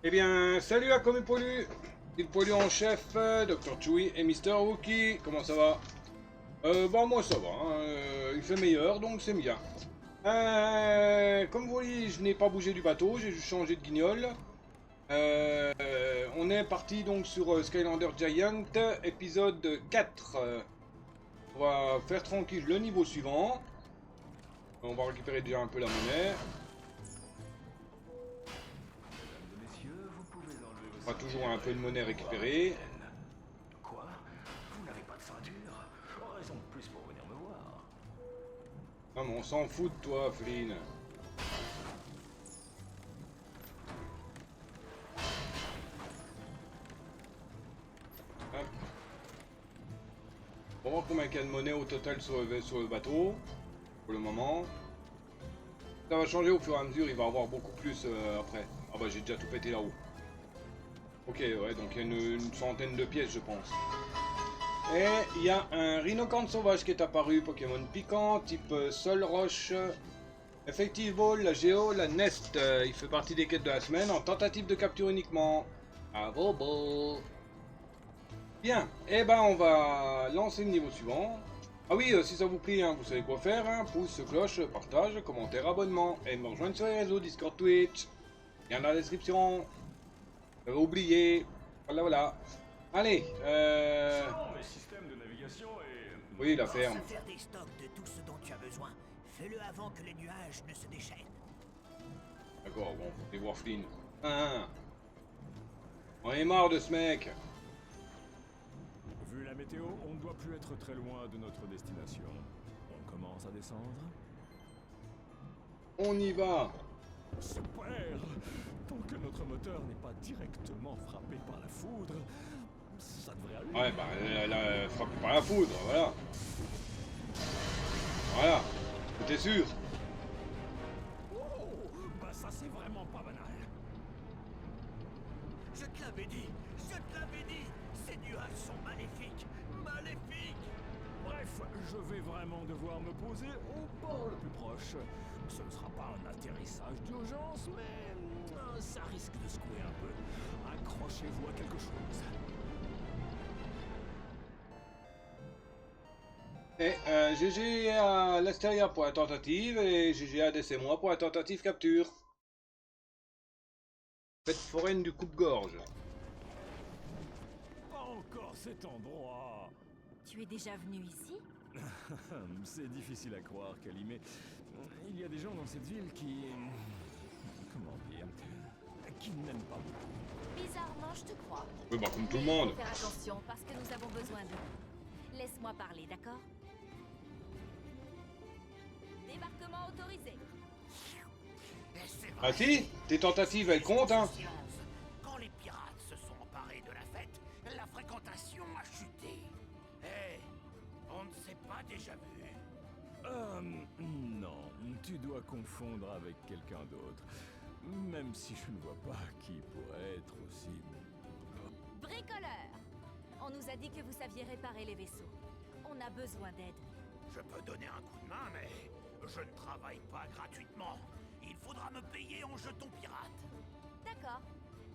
Eh bien, salut à Comme Poilu, il poilu en chef, Dr. Chewie et Mister Wookie, comment ça va? Bah moi ça va, hein, il fait meilleur donc c'est bien. Comme vous voyez, je n'ai pas bougé du bateau, j'ai juste changé de guignol. On est parti donc sur Skylander Giant, épisode 4. On va faire tranquille le niveau suivant. On va récupérer déjà un peu la monnaie. Mesdames et messieurs, vous pouvez enlever vos On va toujours un ceintures peu de monnaie et récupérée. Quoi? Vous n'avez pas de ceinture? Raison de plus pour venir me voir. Non mais on s'en fout de toi, Flynn. Hop. On va voir combien il y a de monnaie au total sur le bateau, pour le moment. Ça va changer au fur et à mesure, il va y avoir beaucoup plus après. Ah bah j'ai déjà tout pété là-haut. Ok, ouais, donc il y a une centaine de pièces, je pense. Et il y a un rhinocorne sauvage qui est apparu, Pokémon piquant, type sol roche. Effective Ball, la Géo, la Nest. Il fait partie des quêtes de la semaine en tentative de capture uniquement. Ah bobo. Bien, et ben on va lancer le niveau suivant. Ah oui, si ça vous plaît, hein, vous savez quoi faire, hein, pouce, cloche, partage, commentaire, abonnement, et me rejoindre sur les réseaux Discord, Twitch, lien dans la description. J'avais oublié, voilà voilà. Allez, Selon mes systèmes de navigation et... oui la Pense ferme. à faire des stocks de tout ce dont tu as besoin. Fais-le avant que les nuages ne se déchaînent. D'accord, bon, faut aller voir Flynn. On est marre de ce mec. Vu la météo, on ne doit plus être très loin de notre destination. On commence à descendre. On y va. Super! Tant que notre moteur n'est pas directement frappé par la foudre, ça devrait aller. Ouais, bah elle frappé par la foudre, voilà. Voilà, t'es sûr? Oh! Bah ça c'est vraiment pas banal. Je te l'avais dit. Je te l'avais dit. Ces nuages sont maléfiques. Maléfiques. Bref, je vais vraiment devoir me poser au port le plus proche. Ce ne sera pas un atterrissage d'urgence, mais ça risque de secouer un peu. Accrochez-vous à quelque chose. Et GG à l'Asteria pour la tentative et GG à DC-moi pour la tentative capture. Fête foraine du coupe-gorge. Encore cet endroit. Tu es déjà venu ici? C'est difficile à croire, Kali, mais il y a des gens dans cette ville qui... Comment dire? Qui n'aiment pas beaucoup. Bizarrement, je te crois. Oui, bah comme tout le Mais il monde. faut faire attention parce que nous avons besoin d'eux. Laisse-moi parler, d'accord? Débarquement autorisé. Et c'est vrai. Ah si, tes tentatives elles comptent, hein. Quand les pirates se sont emparés de la fête, la fréquentation a chuté. Hé, on ne s'est pas déjà vu. Non, tu dois confondre avec quelqu'un d'autre. Même si je ne vois pas qui pourrait être aussi... Bricoleur! On nous a dit que vous saviez réparer les vaisseaux. On a besoin d'aide. Je peux donner un coup de main, mais je ne travaille pas gratuitement. Il faudra me payer en jetons pirates. D'accord.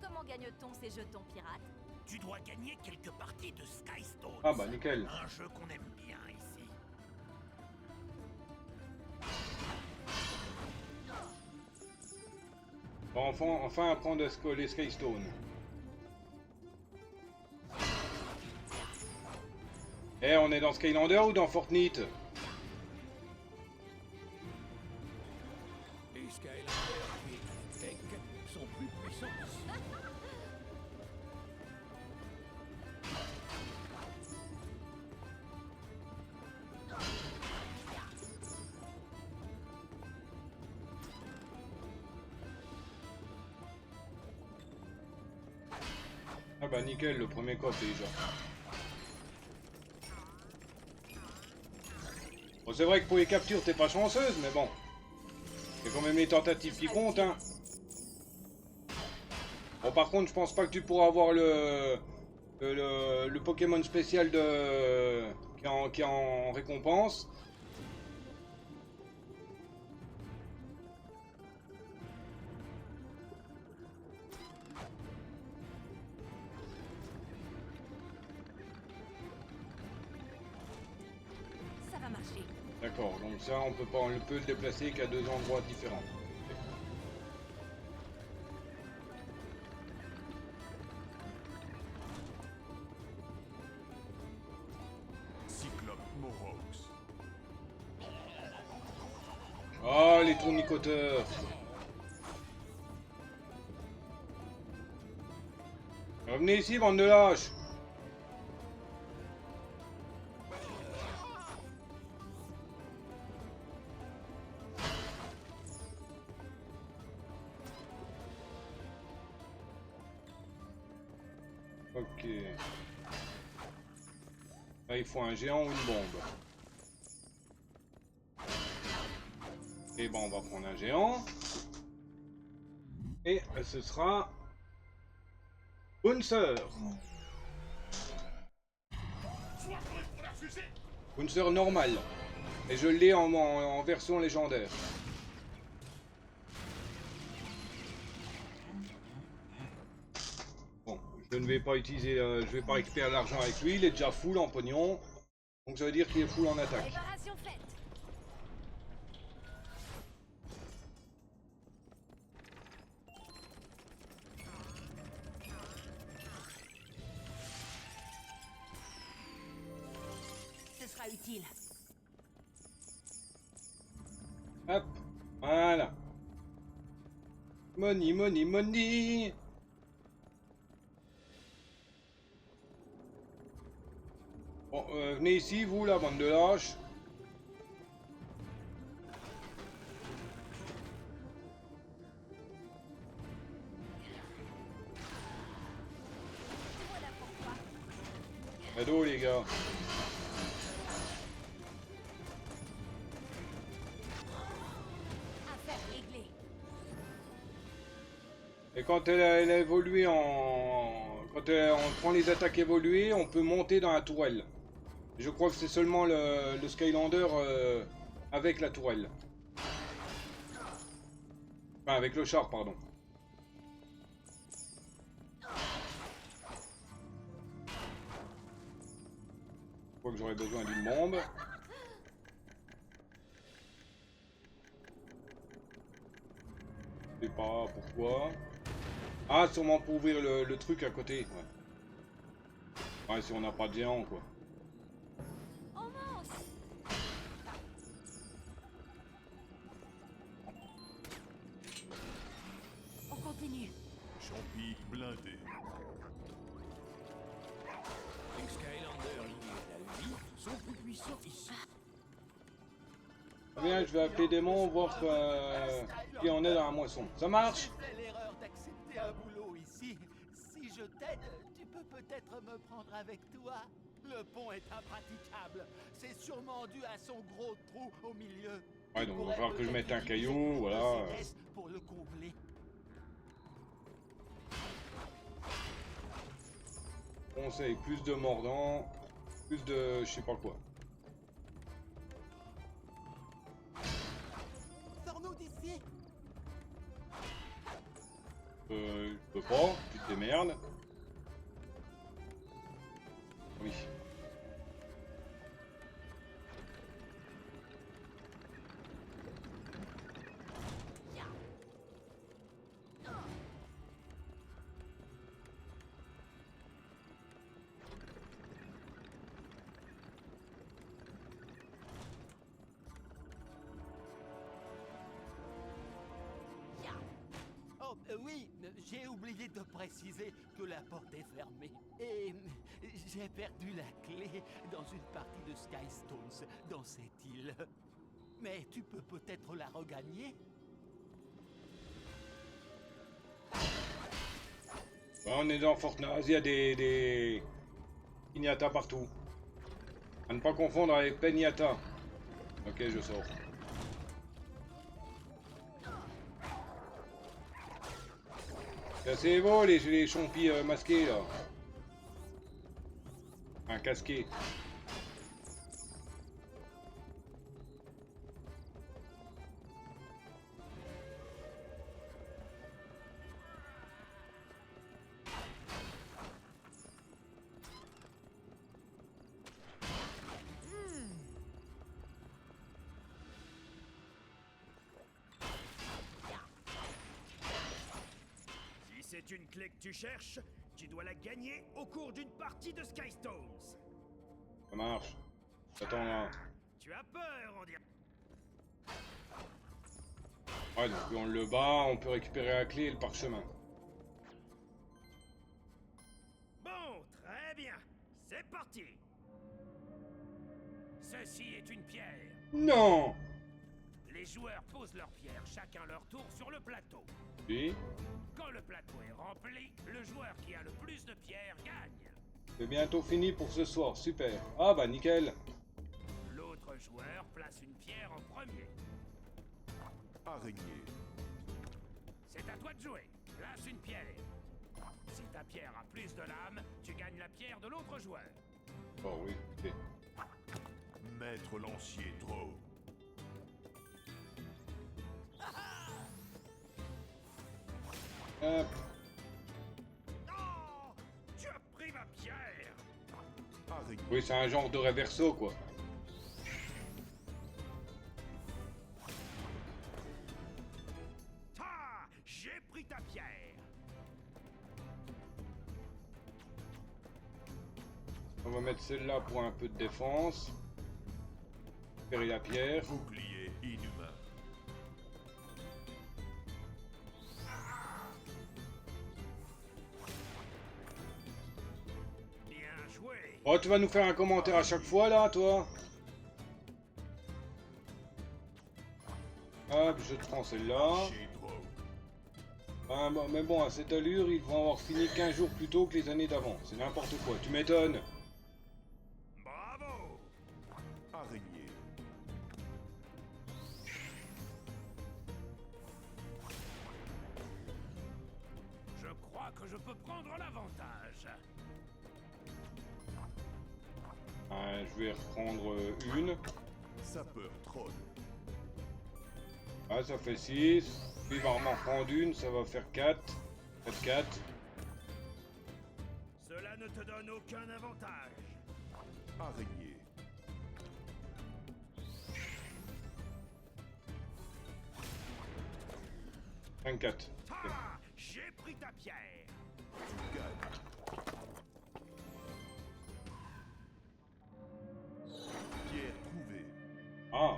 Comment gagne-t-on ces jetons pirates? Tu dois gagner quelques parties de Skystone. Ah bah nickel. Un jeu qu'on aime bien ici. Bon, enfin apprendre les Skystone. Eh, on est dans Skylander ou dans Fortnite? Les Skylanders qui tech sont plus puissants. Ah bah nickel, le premier coffre déjà. Bon, c'est vrai que pour les captures, t'es pas chanceuse, mais bon. C'est quand même les tentatives qui comptent, hein. Bon, par contre, je pense pas que tu pourras avoir le Pokémon spécial qui est en récompense. D'accord, donc ça on peut pas, on peut le déplacer qu'à 2 endroits différents. Cyclope Morox. Ah, les tournicoteurs. Revenez ici, bande de lâches. Ok. Là, il faut un géant ou une bombe. Et bon, on va prendre un géant. Et ce sera... Bouncer. Bouncer normal. Et je l'ai en version légendaire. Bon, je ne vais pas utiliser... je vais pas récupérer l'argent avec lui. Il est déjà full en pognon. Donc ça veut dire qu'il est full en attaque. Préparation faite. Ce sera utile. Hop, voilà. Money, money, money. Bon, venez ici, vous, la bande de lâches. Voilà pourquoi. Ado, les gars. Affaire réglée. Et quand elle a évolué en... Quand on prend les attaques évoluées, on peut monter dans la tourelle. Je crois que c'est seulement le Skylander avec la tourelle. Enfin, avec le char, pardon. Je crois que j'aurais besoin d'une bombe. Je sais pas pourquoi. Ah, sûrement pour ouvrir le truc à côté. Ouais, si on n'a pas de géant, quoi. On monte. On continue. Champi blindé. Les Skylanders liés à la vie sont plus puissants ici. Bien, je vais appeler Démon, voir qui en est dans la moisson. Ça marche? J'ai fait l'erreur d'accepter un boulot ici. Si je t'aide, tu peux peut-être me prendre avec toi. Le pont est impraticable. C'est sûrement dû à son gros trou au milieu. Ouais, donc il va falloir que je mette un caillou, voilà. Pour le combler. Conseil, plus de mordants, plus de je sais pas quoi. Sors-nous d'ici. Je peux pas, tu te démerdes. Oui. Oh, oui, j'ai oublié de préciser que la porte est fermée. Et j'ai perdu la clé dans une partie de Skystones, dans cette île. Mais tu peux peut-être la regagner? Ouais, on est dans Fortnite, il y a des piñatas partout. À ne pas confondre avec Peñata. Ok, je sors. C'est beau les chompis masqués là. Un casqué. c'est une clé que tu cherches, tu dois la gagner au cours d'une partie de Skystones. Ça marche. Attends là. Tu as peur, on dirait. Ouais, donc on le bat, on peut récupérer la clé et le parchemin. Bon, très bien. C'est parti. Ceci est une pierre. Non! Les joueurs posent leurs pierres chacun leur tour sur le plateau. Oui. Quand le plateau est rempli, le joueur qui a le plus de pierres gagne. C'est bientôt fini pour ce soir, super. Ah bah nickel. L'autre joueur place une pierre en premier. Araignée. C'est à toi de jouer. Place une pierre. Si ta pierre a plus de lame, tu gagnes la pierre de l'autre joueur. Oh oui, ok. Maître lancier Drow. Hop. Oh, tu as pris ma pierre. Araignée. Oui, c'est un genre de reverso quoi. Ah, j'ai pris ta pierre. On va mettre celle-là pour un peu de défense. Récupérer la pierre. Bouclier inhumain. Bien joué. Oh, tu vas nous faire un commentaire à chaque fois là, toi? Hop, je te prends celle-là. Chez Drow. Ah, bah, mais bon, à cette allure, ils vont avoir fini 15 jours plus tôt que les années d'avant. C'est n'importe quoi, tu m'étonnes. Bravo. Araignée. Je crois que je peux prendre l'avantage. Je vais reprendre une. Sapeur troll. Ah, ça fait 6. Puis il va m'en prendre une, ça va faire 4. 4, 4. Cela ne te donne aucun avantage. Araignée. Un 4. Ah, j'ai pris ta pierre. Tu gagnes. Pierre trouvée. Ah,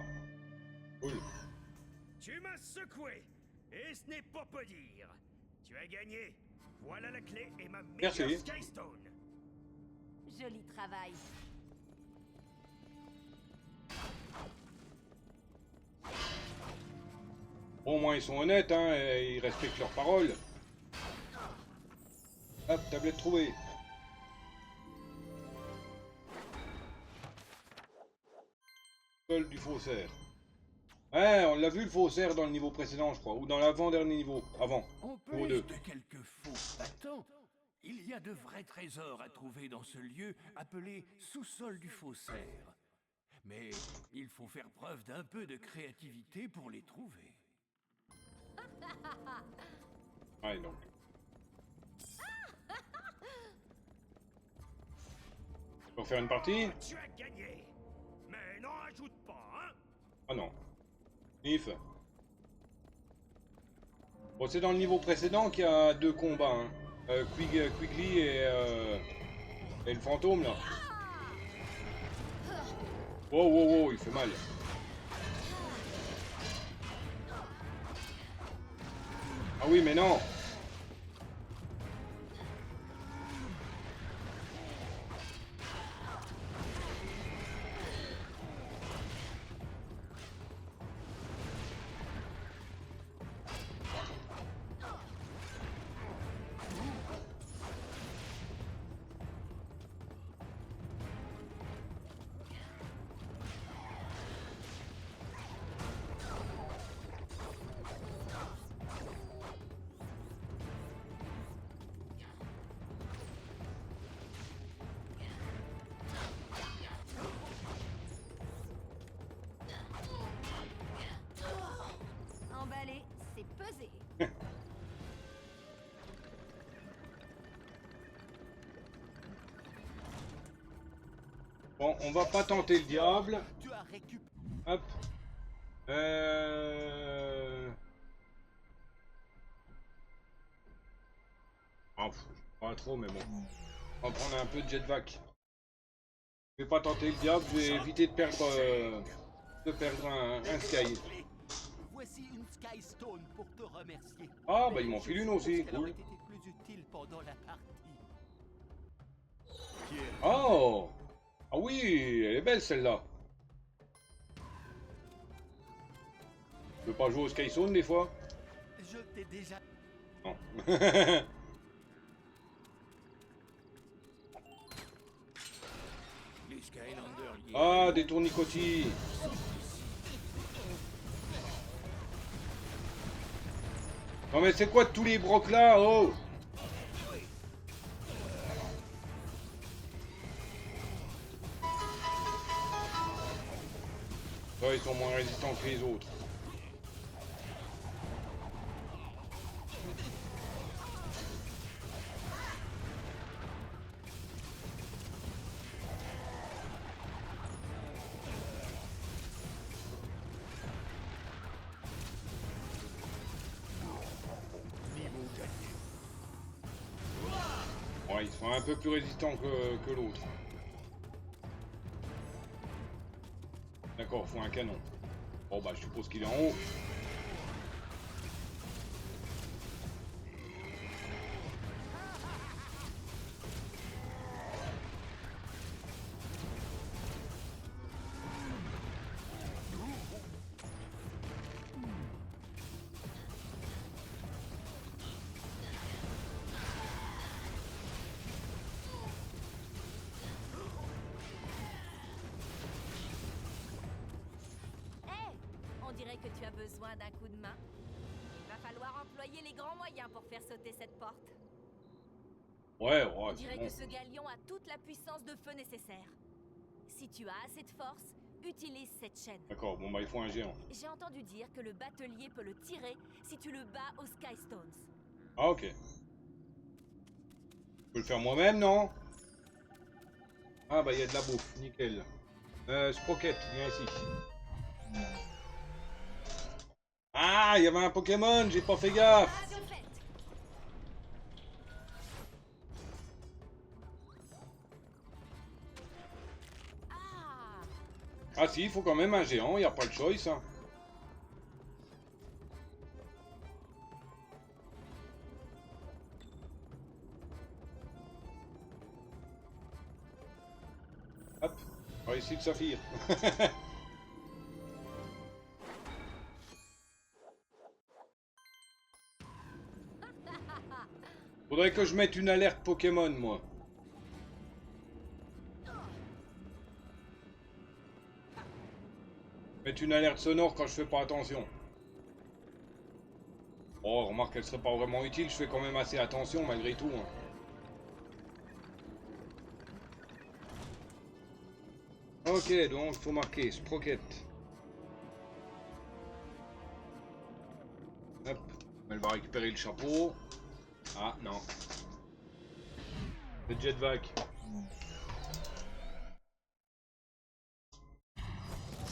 cool. Tu m'as secoué. Et ce n'est pas peu dire. Tu as gagné. Voilà la clé et ma meilleure Merci. Skystone. Joli travail. Bon, au moins ils sont honnêtes, hein, et ils respectent leurs paroles. Hop, tablette trouvée. Sol du faussaire. Ouais, on l'a vu le faussaire dans le niveau précédent, je crois, ou dans l'avant-dernier niveau, avant. En Niveau plus 2. de quelques faux battants, il y a de vrais trésors à trouver dans ce lieu appelé sous-sol du faussaire. Mais il faut faire preuve d'un peu de créativité pour les trouver. Ouais, donc. Pour faire une partie? Tu as gagné. Mais n'en ajoute pas, hein. Ah non. If. Bon, c'est dans le niveau précédent qu'il y a 2 combats, hein. Quigley et le fantôme, là. Wow, wow, wow, il fait mal. Ah oui, mais non. Emballé, c'est pesé. Bon, on va pas tenter le diable. Tu as récupéré... Hop. Non, pas trop, mais bon. On va prendre un peu de jetpack. Je vais pas tenter le diable, je vais éviter de perdre un Sky. Voici une Sky Stone pour te remercier. Ah, bah Mais ils m'ont je filé une suppose aussi, qu'elle aurait cool. été plus utile pendant la partie. Pierre Oh! Ah oui, elle est belle celle-là. Tu veux pas jouer au Sky Zone des fois? Je t'ai déjà... Non. Les Skylanders liés Ah, des tournicotis. Non mais c'est quoi tous les brocs là, oh? Ouais, ils sont moins résistants que les autres. niveau gagné. Ouais, ils sont un peu plus résistants que l'autre. D'accord, faut un canon. Bon bah je suppose qu'il est en haut. Hé, on dirait que tu as besoin d'un coup de main. Il va falloir employer les grands moyens pour faire sauter cette porte. Ouais, On ouais, c'est dirait bon. que ce galion a toute la puissance de feu nécessaire. Si tu as assez de force, utilise cette chaîne. D'accord, bon bah il faut un géant. J'ai entendu dire que le batelier peut le tirer si tu le bats aux Sky Stones. Ah ok. Je peux le faire moi-même, non? Ah bah il y a de la bouffe, nickel. Sprocket, viens ici. Ah, il y avait un Pokémon, j'ai pas fait gaffe. Ah, de fait. Ah, Ah si, il faut quand même un géant, il n'y a pas le choice. Hein. Hop, on va essayer de Saphir. Faudrait que je mette une alerte Pokémon, moi. Mettre une alerte sonore quand je fais pas attention. Oh, remarque qu'elle serait pas vraiment utile, je fais quand même assez attention malgré tout. Hein. Ok, donc faut marquer Sprocket. Hop, elle va récupérer le chapeau. Ah non. Le jetpack.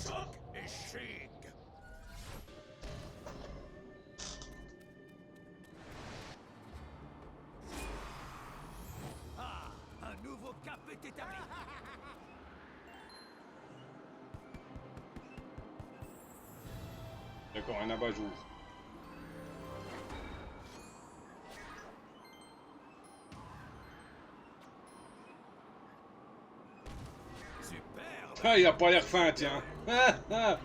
Choc et chic. Ah, un nouveau cap est établi. D'accord, un abat-jour. Superbe. Ah, il a pas l'air fin, tiens. Ah, ah.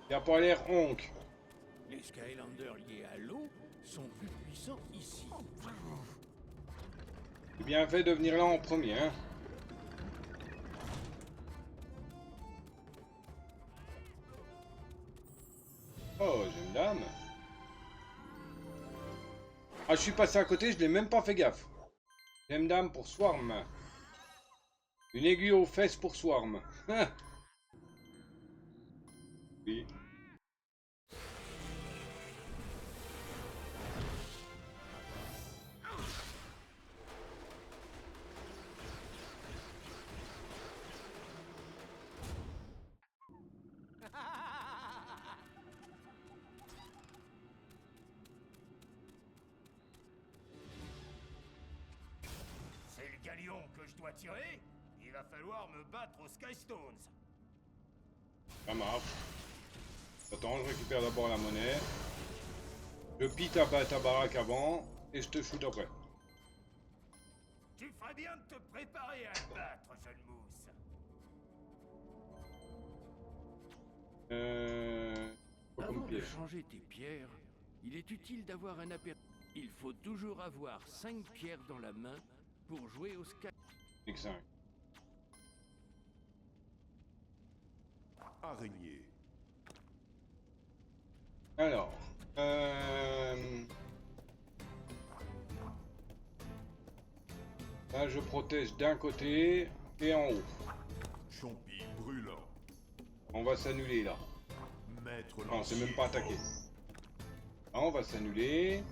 Il a pas l'air honk. Les Skylanders liés à l'eau sont plus puissants ici. C'est bien fait de venir là en premier, hein. Oh, j'ai une dame. Ah, je suis passé à côté, je l'ai même pas fait gaffe. J'aime dame pour Swarm. Une aiguille aux fesses pour Swarm. Ah. Oui. galion que je dois tirer, il va falloir me battre aux Skystones. Ça marche. Attends, je récupère d'abord la monnaie. Je pille ta baraque avant et je te shoot après. Tu ferais bien de te préparer à te battre, jeune mousse. Quoi comme Avant de piège? changer tes pierres, il est utile d'avoir un aperçu. Il faut toujours avoir 5 pierres dans la main pour jouer au Sky. X5. Araignée. Alors, là je protège d'un côté et en haut. Champi brûlant. On va s'annuler là. Maître Non, c'est lancier même pas attaqué. Drog. Là, on va s'annuler.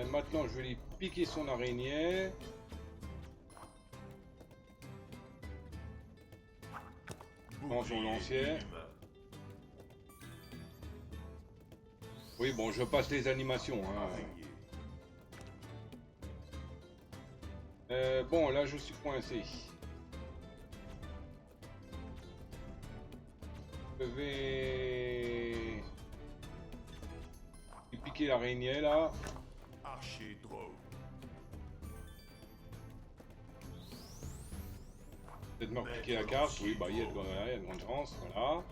Maintenant, je vais lui piquer son araignée. Prends son lancier. Oui, bon, je passe les animations. Hein. Araignée. Bon, là, je suis coincé. Je vais lui piquer l'araignée là. Archer Drog. Peut-être me repiquer la carte. Oui, bah, il y a de grandes chances. Voilà.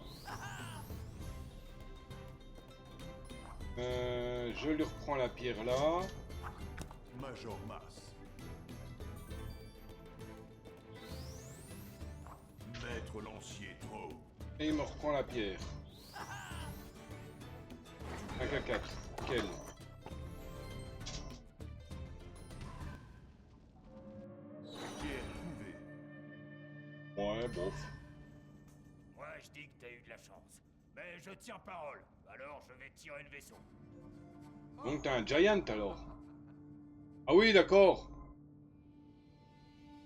Je lui reprends la pierre là. Major Mass. Maître lancier Drog. Et il me reprend la pierre. 5 à 4. Quel? Pierre trouvée. Ouais, bof. Moi, je dis que t'as eu de la chance. Mais je tiens parole. Alors, je vais tirer le vaisseau. Donc t'as un giant alors? Ah oui, d'accord.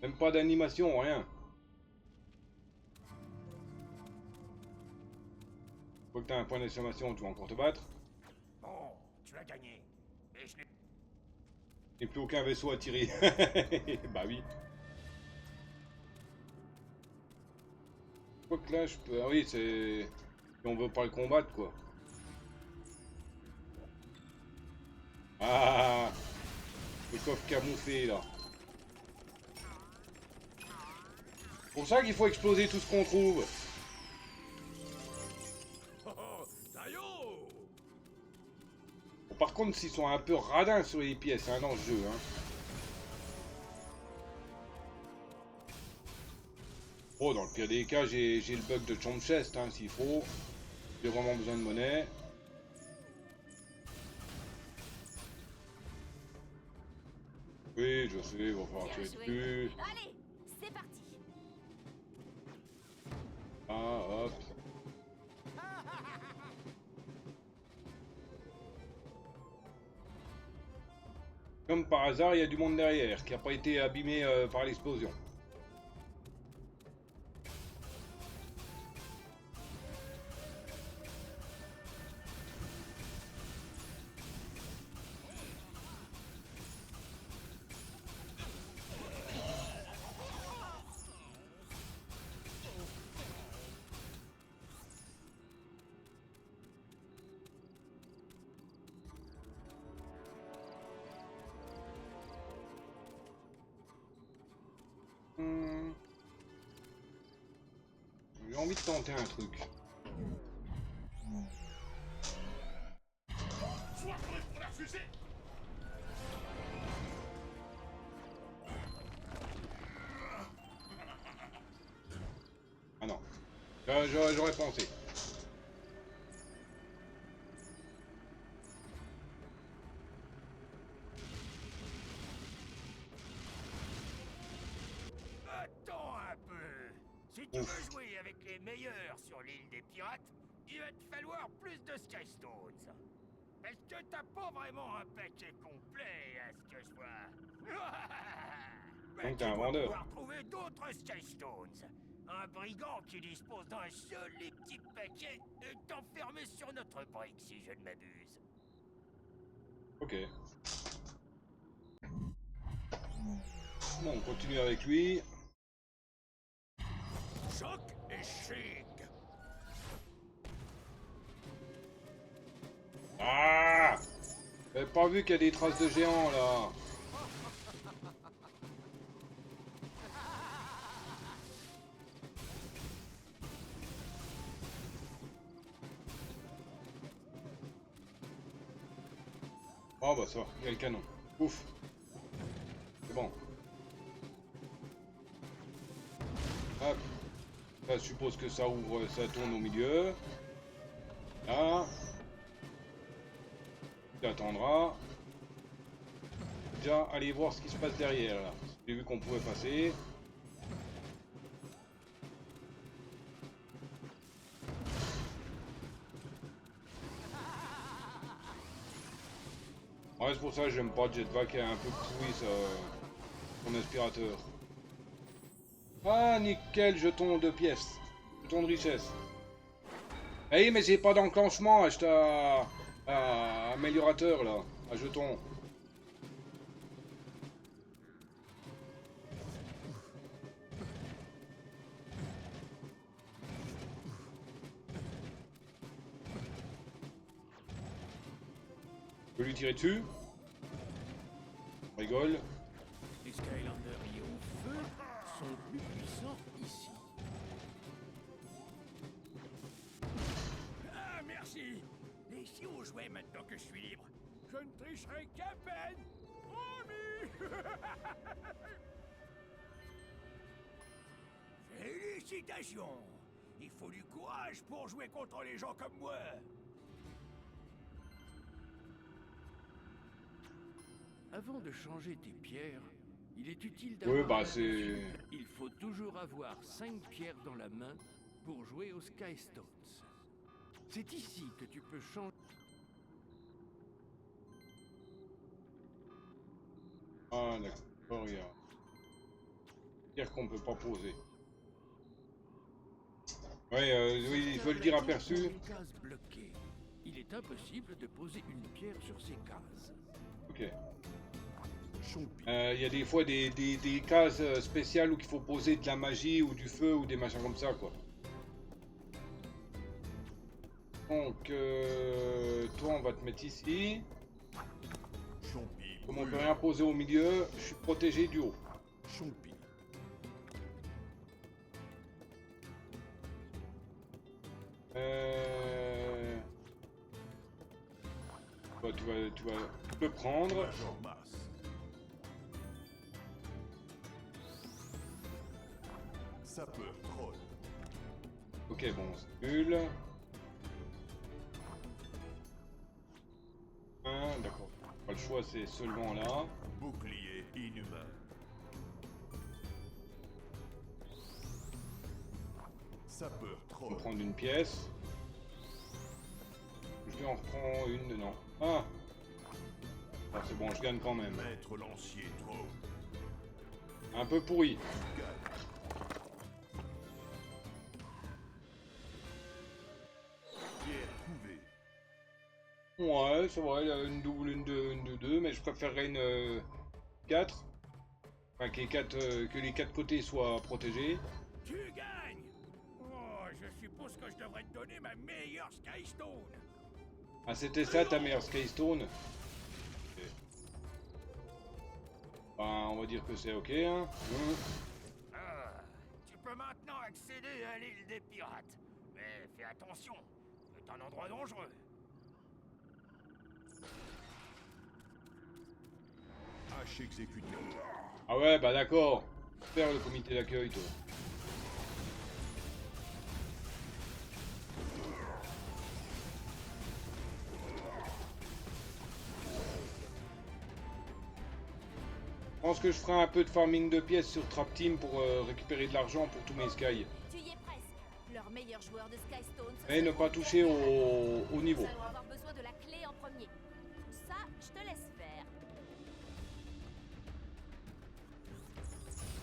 Même pas d'animation, rien. Faut que t'as un point d'exclamation, tu vas encore te battre. Bon, tu as gagné. Et je n'ai Et plus aucun vaisseau à tirer. Bah oui. Quoi que là, je peux... Ah oui, c'est... Si on veut pas le combattre, quoi. Ah, le coffre camouflé, là. C'est pour ça qu'il faut exploser tout ce qu'on trouve. Oh, Tayo! Bon, par contre, s'ils sont un peu radins sur les pièces, hein, dans ce jeu, hein. Oh, dans le pire des cas, j'ai le bug de champ chest, hein, s'il faut. J'ai vraiment besoin de monnaie. Oui, je sais, il va falloir Bien tuer joué. dessus. Allez, c'est parti. Ah, hop. Comme par hasard, il y a du monde derrière qui n'a pas été abîmé par l'explosion. J'ai envie de tenter un truc. Sois prêt pour la fusée. Ah non. J'aurais pensé. Attends un peu. Si tu veux jouer avec les meilleurs sur l'île des pirates, il va te falloir plus de Skystones. Est-ce que t'as pas vraiment un paquet complet à ce que je vois? Mais Donc tu t'es un dois vendeur. pouvoir trouver d'autres Skystones. Un brigand qui dispose d'un joli petit paquet est enfermé sur notre brique, si je ne m'abuse. Ok. Bon, on continue avec lui. Choc et chic. Ah! J'avais pas vu qu'il y a des traces de géants là. Oh bah ça va, il y a le canon. Ouf. C'est bon. Hop. Là, je suppose que ça ouvre, ça tourne au milieu. Là. Tu attendras. Déjà, allez voir ce qui se passe derrière là. J'ai vu qu'on pouvait passer. Ouais, c'est pour ça que j'aime pas Jetpack, est un peu pourri ça, son aspirateur. Ah, nickel, jeton de pièces. Jeton de richesse. Eh, mais j'ai pas d'enclenchement, acheter à améliorateur là, à jeton. Je peux lui tirer dessus. On rigole. Les Skylanders liés au feu sont plus puissants ici. Ah, merci. Et si on jouait maintenant que je suis libre? Je ne tricherai qu'à peine. Promis. Félicitations. Il faut du courage pour jouer contre les gens comme moi. Avant de changer tes pierres, il est utile Oui, d'avoir... bah c'est... Il faut toujours avoir 5 pierres dans la main pour jouer aux Sky Stones. C'est ici que tu peux changer... Ah d'accord, regarde. Dire qu'on peut pas poser. Ouais, oui, il faut le dire aperçu. Des cases bloquées. Il est impossible de poser une pierre sur ces cases. Ok. Il y a des fois des cases spéciales où il faut poser de la magie ou du feu ou des machins comme ça quoi. Donc toi on va te mettre ici. Chompi. Comme on peut rien poser au milieu, je suis protégé du haut. Chompi. Bah, tu vas le prendre. Major Mass. Sapeur troll. Ok, bon, c'est nul. D'accord. Pas le choix, c'est seulement là. Bouclier inhumain. Sapeur On troll. va prendre une pièce. Je lui en reprends une, non. Ah, ah c'est bon, je gagne quand même. Maître lancier troll. Un peu pourri. Gagne. Pierre trouvée. Ouais, c'est vrai, il y a une double, une de deux, mais je préférerais une 4. Enfin, que les quatre côtés soient protégés. Tu gagnes. Oh, je suppose que je devrais te donner ma meilleure Skystone. Ah, c'était ça ta meilleure Skystone? Ok. Ben, on va dire que c'est ok, hein. Ah, tu peux maintenant accéder à l'île des pirates. Mais fais attention, c'est un endroit dangereux. Hache exécuteur. Ah ouais, bah d'accord. Faire le comité d'accueil, toi. Je pense que je ferai un peu de farming de pièces sur Trap Team pour récupérer de l'argent pour tous mes Sky. Tu y es presque. Leur meilleur joueur de Sky Stones. Et ne pas toucher au niveau. Nous allons avoir besoin de la clé en premier. Ça, je te laisse faire.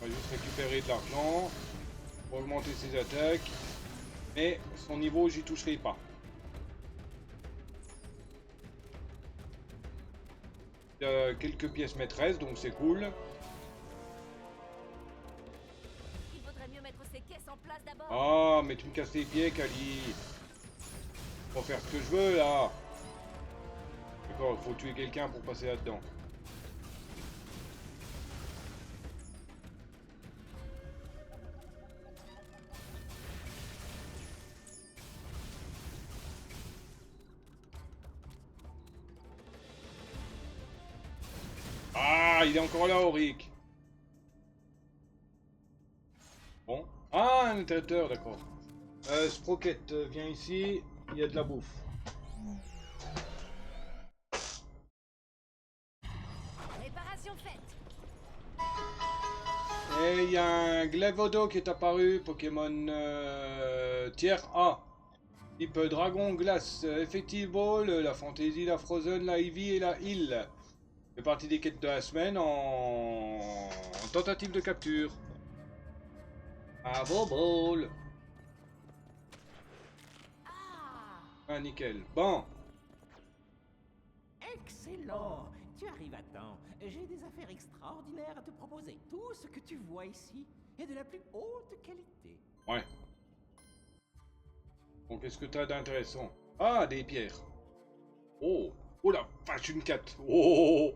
On va juste récupérer de l'argent pour augmenter ses attaques. Mais son niveau, j'y toucherai pas. Il y a quelques pièces maîtresses, donc c'est cool. bord. Ah, mais tu me casses les pieds, Kali. Faut faire ce que je veux, là. D'accord, faut tuer quelqu'un pour passer là-dedans. Ah, il est encore là, Auric. Bon. Ah, un traiteur, d'accord. Sprocket, viens ici. Il y a de la bouffe. Réparation faite. Et il y a un Glevodo qui est apparu, Pokémon tiers A. Type Dragon, Glace, Effective Ball, la Fantasy, la Frozen, la Eevee et la Heal. Fait partie des quêtes de la semaine en tentative de capture. Ah, Ball. Ah, Ah, nickel. Bon. Excellent. Tu arrives à temps. J'ai des affaires extraordinaires à te proposer. Tout ce que tu vois ici est de la plus haute qualité. Ouais. Bon, qu'est-ce que t'as d'intéressant? Ah, des pierres. Oh. Oh la vache, une 4. Oh.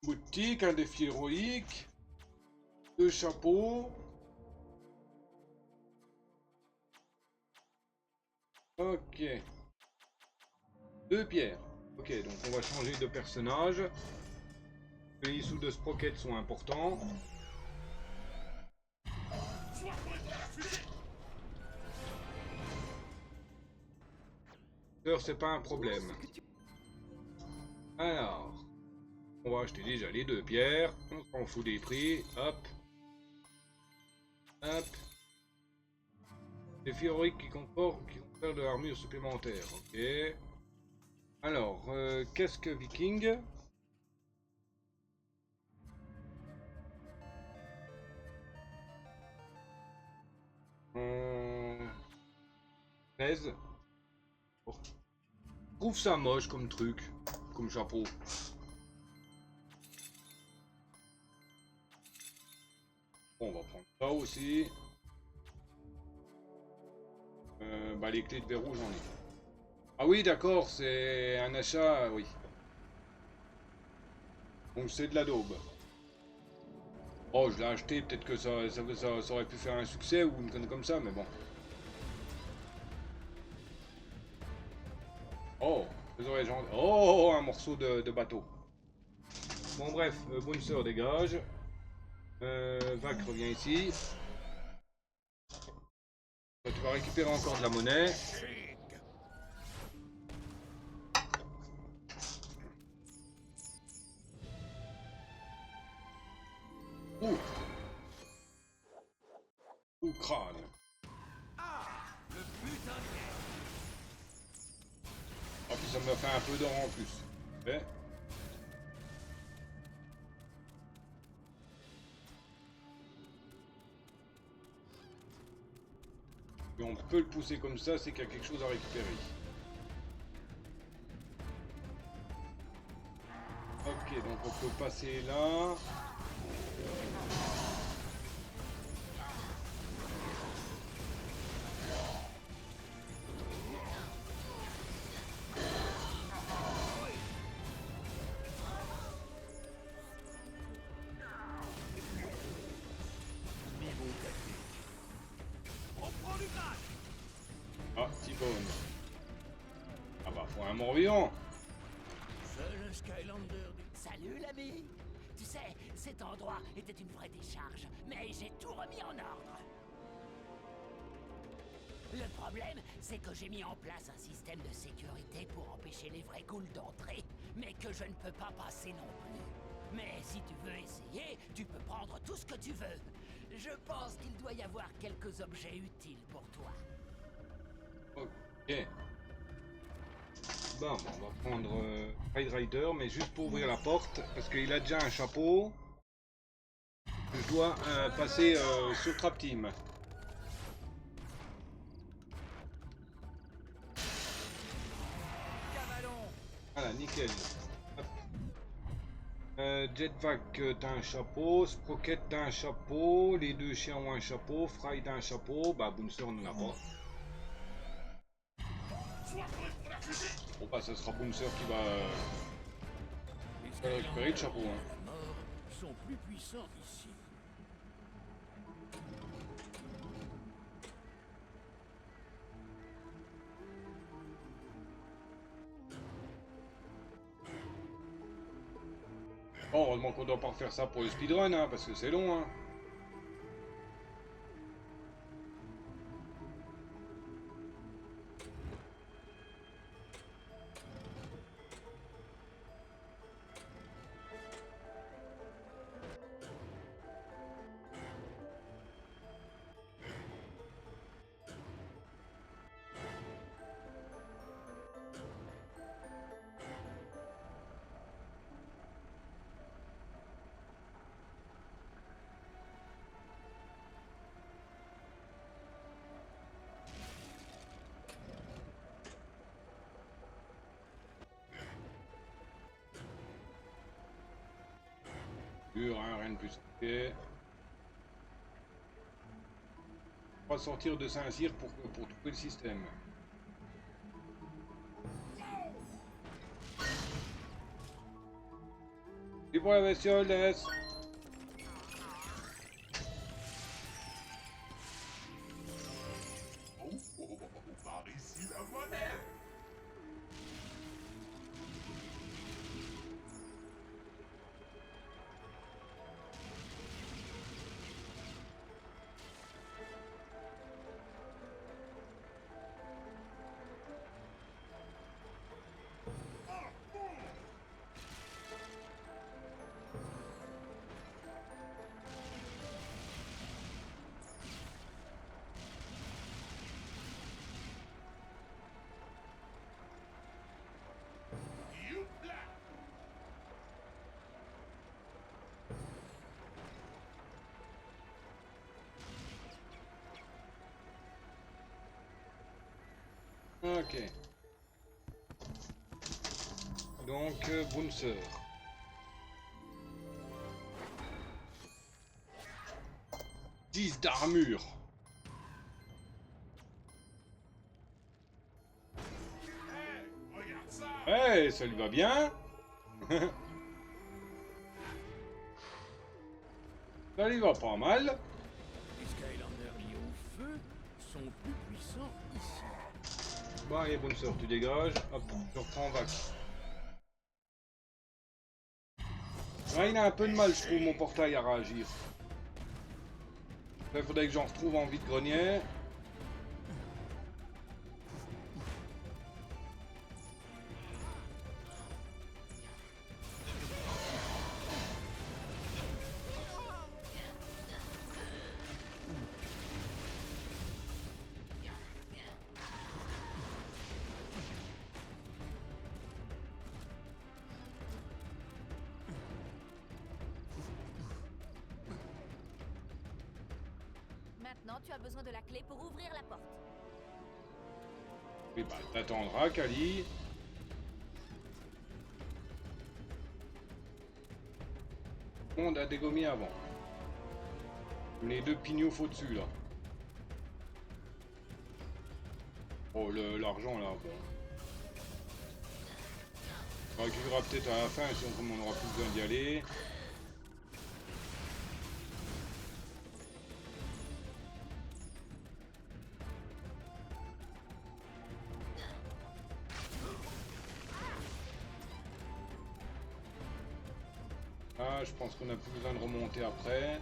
Boutique, un défi héroïque. 2 chapeaux. Ok. 2 pierres. Ok, donc on va changer de personnage. Les sous de Sprocket sont importants. C'est pas un problème. Alors, on va acheter déjà les 2 pierres. On s'en fout des prix. Hop. Hop. Défi héroïque qui confère de l'armure supplémentaire. Ok. Alors, casque viking. Euh... 13. Oh. Je trouve ça moche comme truc, comme chapeau. Bon, on va prendre ça aussi. Bah les clés de verrou j'en ai. Ah oui d'accord, c'est un achat, oui. Donc c'est de la daube. Oh je l'ai acheté, peut-être que ça aurait pu faire un succès ou une connerie comme ça, mais bon. Oh, oh, un morceau de bateau. Bon bref, Bouncer dégage. Vac revient ici. Tu vas récupérer encore de la monnaie. Ouh. Ouh, crâne. Ah puis ça me fait un peu d'or en plus. Ouais. Et on peut le pousser comme ça, c'est qu'il y a quelque chose à récupérer. Ok, donc on peut passer là. Ah, T-Bone. Ah bah, faut un mort-vivant. C'est le Skylander du... Salut l'ami. Tu sais, cet endroit était une vraie décharge, mais j'ai tout remis en ordre. Le problème, c'est que j'ai mis en place un système de sécurité pour empêcher les vrais ghouls d'entrer, mais que je ne peux pas passer non plus. Mais si tu veux essayer, tu peux prendre tout ce que tu veux. Je pense qu'il doit y avoir quelques objets utiles pour toi. Ok. Bon, on va prendre Ride Rider, mais juste pour ouvrir la porte, parce qu'il a déjà un chapeau. Je dois passer sur Trap Team. Voilà, nickel. Hop. Jetvac, t'as un chapeau. Sprocket, t'as un chapeau. Les deux chiens ont un chapeau. Fry, t'as un chapeau. Bah, Bouncer, on n'en a pas. Bon, bah, ça sera Bouncer qui va récupérer le chapeau. Hein. Les morts sont plus puissants ici. Bon, heureusement qu'on doit pas refaire ça pour le speedrun, hein, parce que c'est long. Hein. Hein, rien de plus. Okay. On va sortir de Saint-Cyr pour trouver le système. Et pour la bestiole, laisse. Par ici la monnaie. Ok. Donc, Bouncer. « 10 d'armure. Regarde ça. Ouais, ça lui va bien. Ça lui va pas mal. Les Skylanders liés au feu sont plus puissants ici. Bon, allez, Bouncer, tu dégages. Hop, tu reprends Vac. Ouais, il a un peu de mal, je trouve, mon portail à réagir. Il faudrait que j'en retrouve en vide-grenier. Maintenant, tu as besoin de la clé pour ouvrir la porte. Et bah, t'attendras, Kali. On a dégommé avant. Les deux pignoufs au-dessus, là. Oh, l'argent, là, bon. On récupérera peut-être à la fin, si on aura plus besoin d'y aller. Ah, je pense qu'on a plus besoin de remonter après.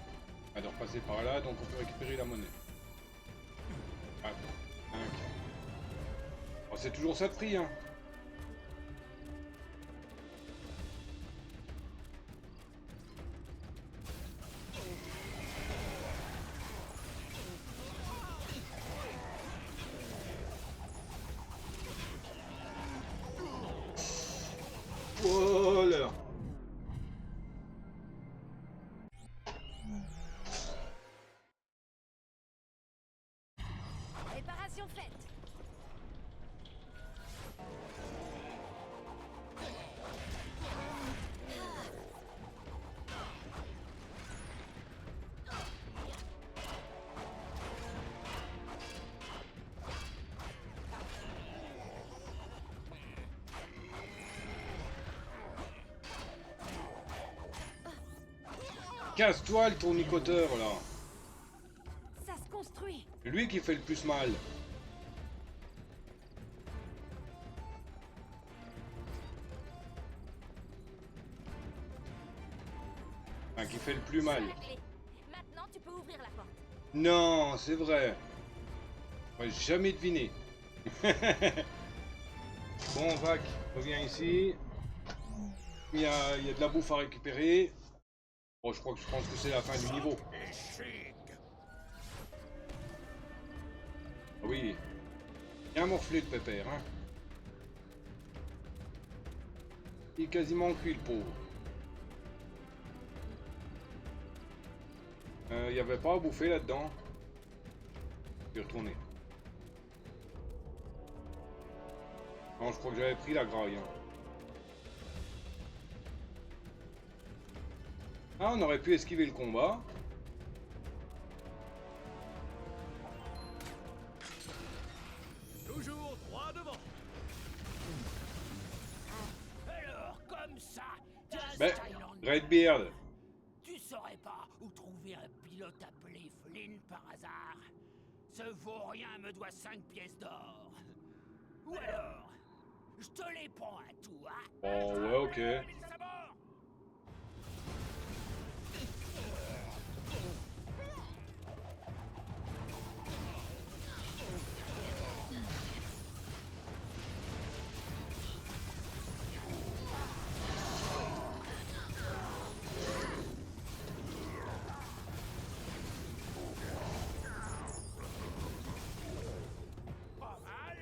Ah, de repasser par là, donc on peut récupérer la monnaie. Ah, bon. Oh, c'est toujours ça de prix, hein. Voilà. Réparation faite. Casse-toi le tournicoteur là. Ça se construit. C'est lui qui fait le plus mal. Enfin, qui fait le plus mal. J'ai la clé. Maintenant, tu peux ouvrir la porte. Non, c'est vrai. J'aurais jamais deviné. Bon, Vac, reviens ici. Il y a de la bouffe à récupérer. Bon, je pense que c'est la fin du niveau. Ah oui. Bien morflé le pépère, hein. Il est quasiment cuit le pauvre. Il n'y avait pas à bouffer là-dedans. Je vais retourner. Non, je crois que j'avais pris la graille. Hein. Ah, on aurait pu esquiver le combat. Toujours droit devant. Alors, comme ça, Ben, Skyland, Redbeard. tu saurais pas où trouver un pilote appelé Flynn par hasard? Ce vaurien me doit 5 pièces d'or. Ou alors, je te les prends à toi. Oh, ouais, ok. Pas mal.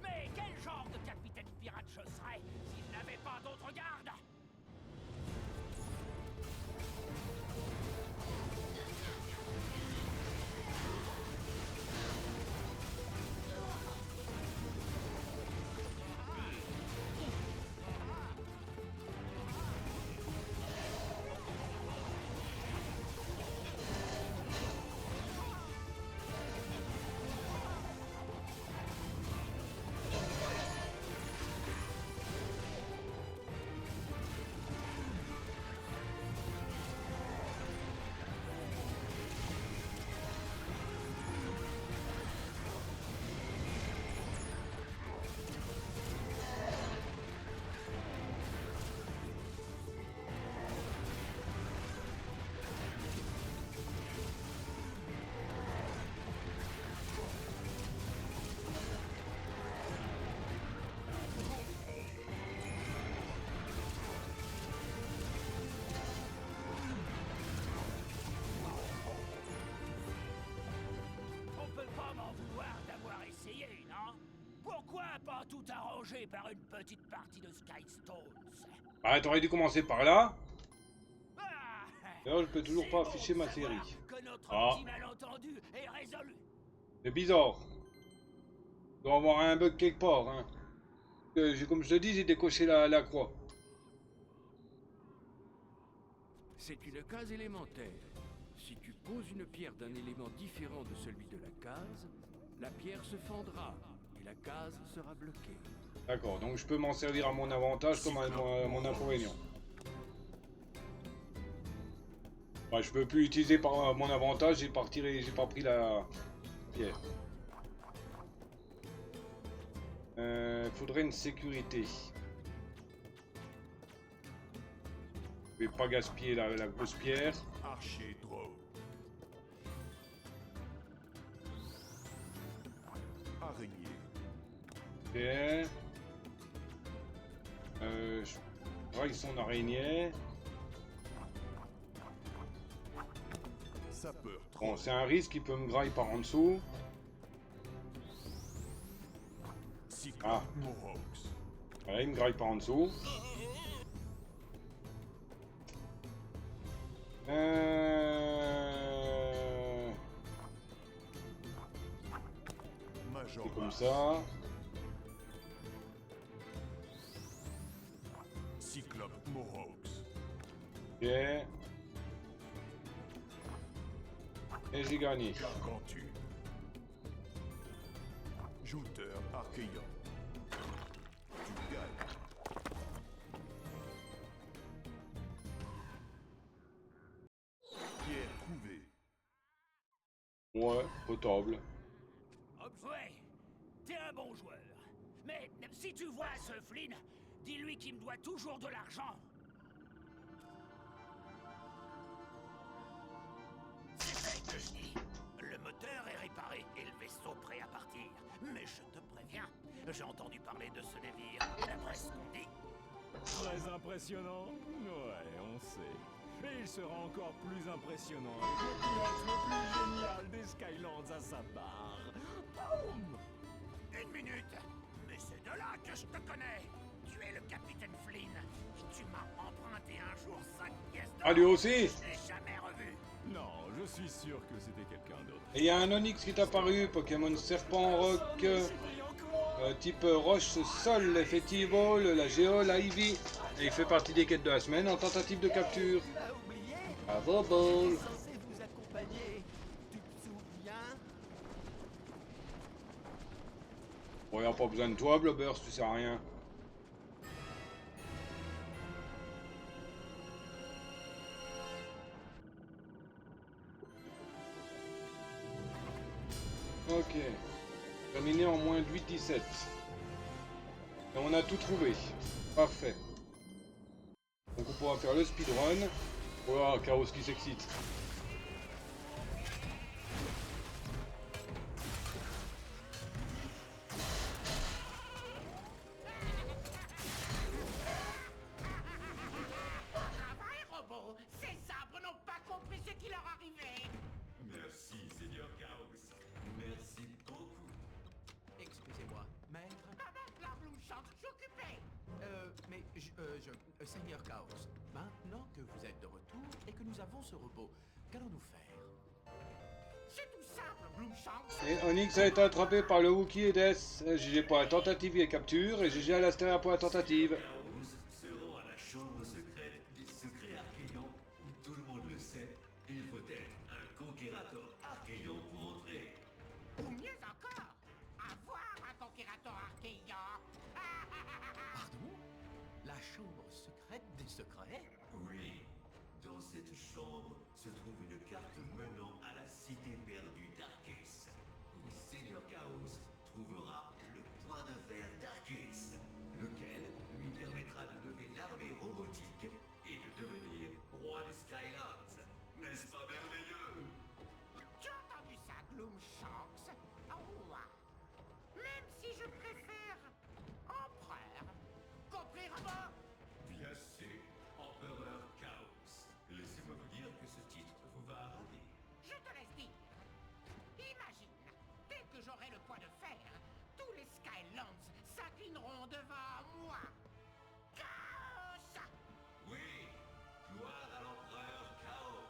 Mais quel genre de capitaine pirate je serais s'il n'avait pas d'autre garde? On peut pas m'en vouloir d'avoir essayé, non? Pourquoi pas tout arranger par une petite partie de Skystones? Bah, t'aurais dû commencer par là. Ah, D'ailleurs, je peux toujours c'est pas bon afficher de ma savoir série. que notre Ah. petit malentendu est résolu. C'est bizarre. Il doit y avoir un bug quelque part, hein. Comme je te dis, j'ai décoché la croix. C'est une case élémentaire. Si tu poses une pierre d'un élément différent de celui de la case, la pierre se fendra et la case sera bloquée. D'accord, donc je peux m'en servir à mon avantage comme à mon inconvénient. Bah, je peux plus utiliser par mon avantage, j'ai pas pris la pierre. Faudrait une sécurité. Je vais pas gaspiller la grosse pierre. Archer Drow. Araignée. Ok. Ils sont en araignée. Sapeur Bon, c'est un risque, il peut me grailler par en dessous. Cyclope Ah. Mohawks. Voilà, il me graille par en dessous. Major C'est comme Mars. ça. Cyclope Mohawks. Ok. Et j'ai gagné. Gargantu. Jouteur Archaeon. Tu gagnes. Ouais, potable. Ouais, t'es un bon joueur. Mais si tu vois ce Flynn, dis-lui qu'il me doit toujours de l'argent. C'est fait que je dis. Le moteur est réparé et le vaisseau prêt à partir. Mais je te préviens, j'ai entendu parler de ce navire. Et d'après ce qu'on dit, Très impressionnant. Ouais, on sait. Et il sera encore plus impressionnant avec le pilote le plus génial des Skylands à sa barre. Boum! une minute. Mais c'est de là que je te connais. Tu es le capitaine Flynn. Et tu m'as emprunté un jour 5 pièces d'or. Ah, lui aussi? Je l'ai jamais revu. Non, je suis sûr que c'était quelqu'un d'autre. Et il y a un Onyx qui est apparu, Pokémon Serpent Rock, type roche, sol, effectivement, la géole, la Ivy. Et il fait partie des quêtes de la semaine en tentative de capture. Tu as oublié? Bravo, Ball. J'étais censé vous accompagner. Tu te souviens? Bon, y a pas besoin de toi, Blobbers, tu sais rien. Ok. Terminé en moins de 8-17. Et on a tout trouvé. Parfait. Donc on pourra faire le speedrun. Wow, Chaos qui s'excite. Travail, robot. Ces arbres n'ont pas compris ce qui leur arrivait. Merci, Seigneur Chaos. Merci beaucoup. Excusez-moi, maître. La Bloomshank, j'occupais. Seigneur Chaos, maintenant que vous êtes de retour et que nous avons ce robot, qu'allons-nous faire? C'est tout simple, Bloomshank. Et Onyx a été attrapé par le Wookiee et Death. GG pour la tentative et capture. Et GG à l'Astéria pour la tentative. Chaos seront à la chambre secrète des secrets archéons, où tout le monde le sait, il faut être un conquérateur archéon pour entrer. Ou mieux encore, avoir un conquérateur archéon. Pardon? La chambre secrète des secrets? Oui, dans cette chambre se trouve une carte menant à la cité perdue d'Arkes, où Seigneur Chaos trouvera le point de fer d'Arkes, lequel lui permettra de lever l'armée robotique et de devenir roi des Skylands. N'est-ce pas merveilleux? Tu as entendu ça, Gloomshanks? Oh, même si je préfère empereur. Compris, robot? Bien sûr, Empereur Chaos. Laissez-moi vous dire que ce titre vous va à ravir. Je te laisse dire. Imagine, dès que j'aurai le poids de fer, tous les Skylands s'inclineront devant moi. Chaos! Oui, gloire à l'Empereur Chaos.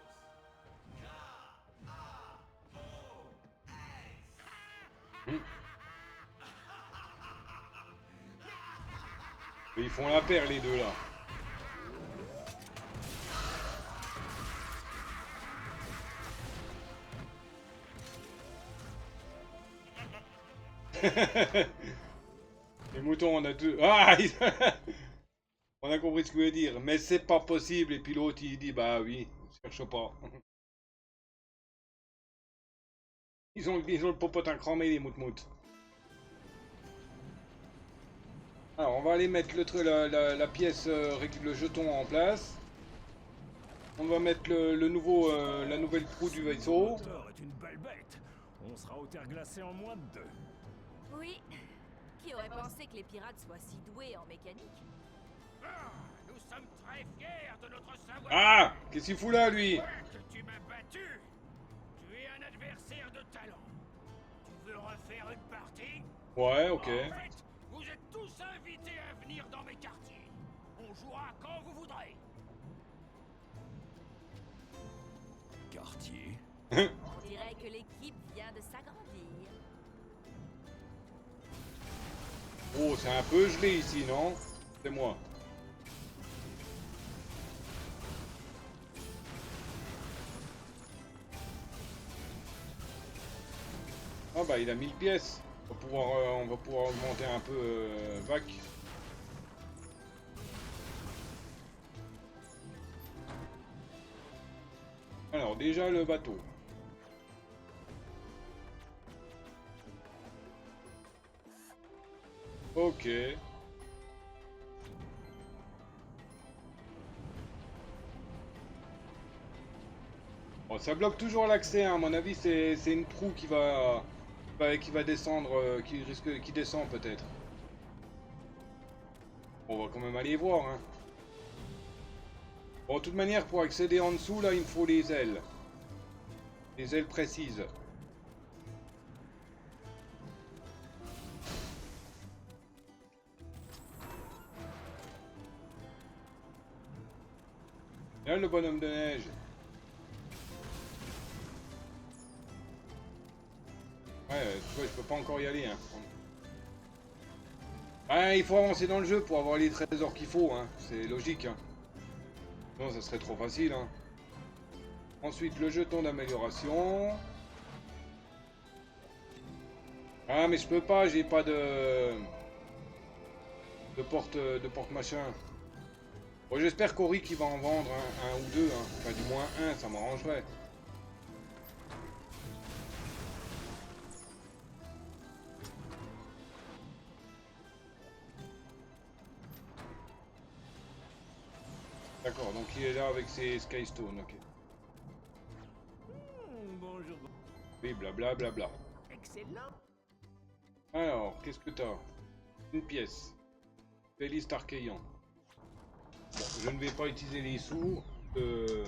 K-A-O-S. Et ils font la paire les deux là. Les moutons, on a deux. Ah on a compris ce que vous voulez dire. Mais c'est pas possible. Et puis l'autre il dit bah oui, cherche pas. Ils ont le popotin cramé les moutmoutes. Alors on va aller mettre la pièce, le jeton en place. On va mettre le nouveau, la nouvelle proue du vaisseau. Le moteur est une belle bête. On sera au terre glacée en moins de 2. Oui. Qui aurait pensé que les pirates soient si doués en mécanique? Ah, nous sommes très fiers de notre savoir. Ah, qu'est-ce qu'il fout là lui? Que tu m'as battu. Tu es un adversaire de talent. Tu veux refaire une partie? Ouais, ok. En fait, vous êtes tous invités à venir dans mes quartiers. On jouera quand vous voudrez. Quartier. On dirait que l'équipe vient de s'agrandir. Oh, c'est un peu gelé ici, non? C'est moi. Ah bah il a 1000 pièces. On va pouvoir augmenter un peu VAC. Alors déjà le bateau. Ok. Bon, ça bloque toujours l'accès, hein. À mon avis, c'est une proue qui va descendre, qui descend peut-être. On va quand même aller voir, hein. Bon, de toute manière, pour accéder en dessous, là, il me faut les ailes. Les ailes précises. Là, le bonhomme de neige. Ouais, tu vois, je peux pas encore y aller, hein. Ah, il faut avancer dans le jeu pour avoir les trésors qu'il faut, hein. C'est logique, hein. Non, ça serait trop facile, hein. Ensuite, le jeton d'amélioration. Ah, mais je peux pas, j'ai pas de porte machin. Bon, j'espère qu'Auric il va en vendre un ou deux, hein. Enfin, du moins un, ça m'arrangerait. D'accord, donc il est là avec ses Skystone, ok. Bonjour. Oui, blabla, blabla. Excellent. Alors, qu'est-ce que t'as? Une pièce. Playlist Archaean. Bon, je ne vais pas utiliser les sous de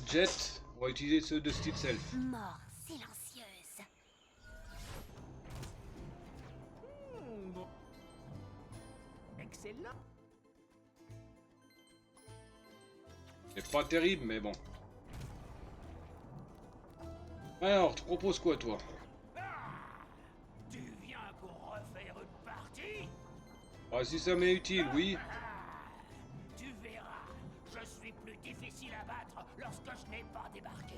Jet. On va utiliser ceux de Steel Self. Mort silencieuse. Bon. Excellent. C'est pas terrible, mais bon. Alors, tu proposes quoi, toi? Tu viens pour refaire une partie? Ah, si ça m'est utile, oui. Tu verras, je suis plus difficile à battre lorsque je n'ai pas débarqué.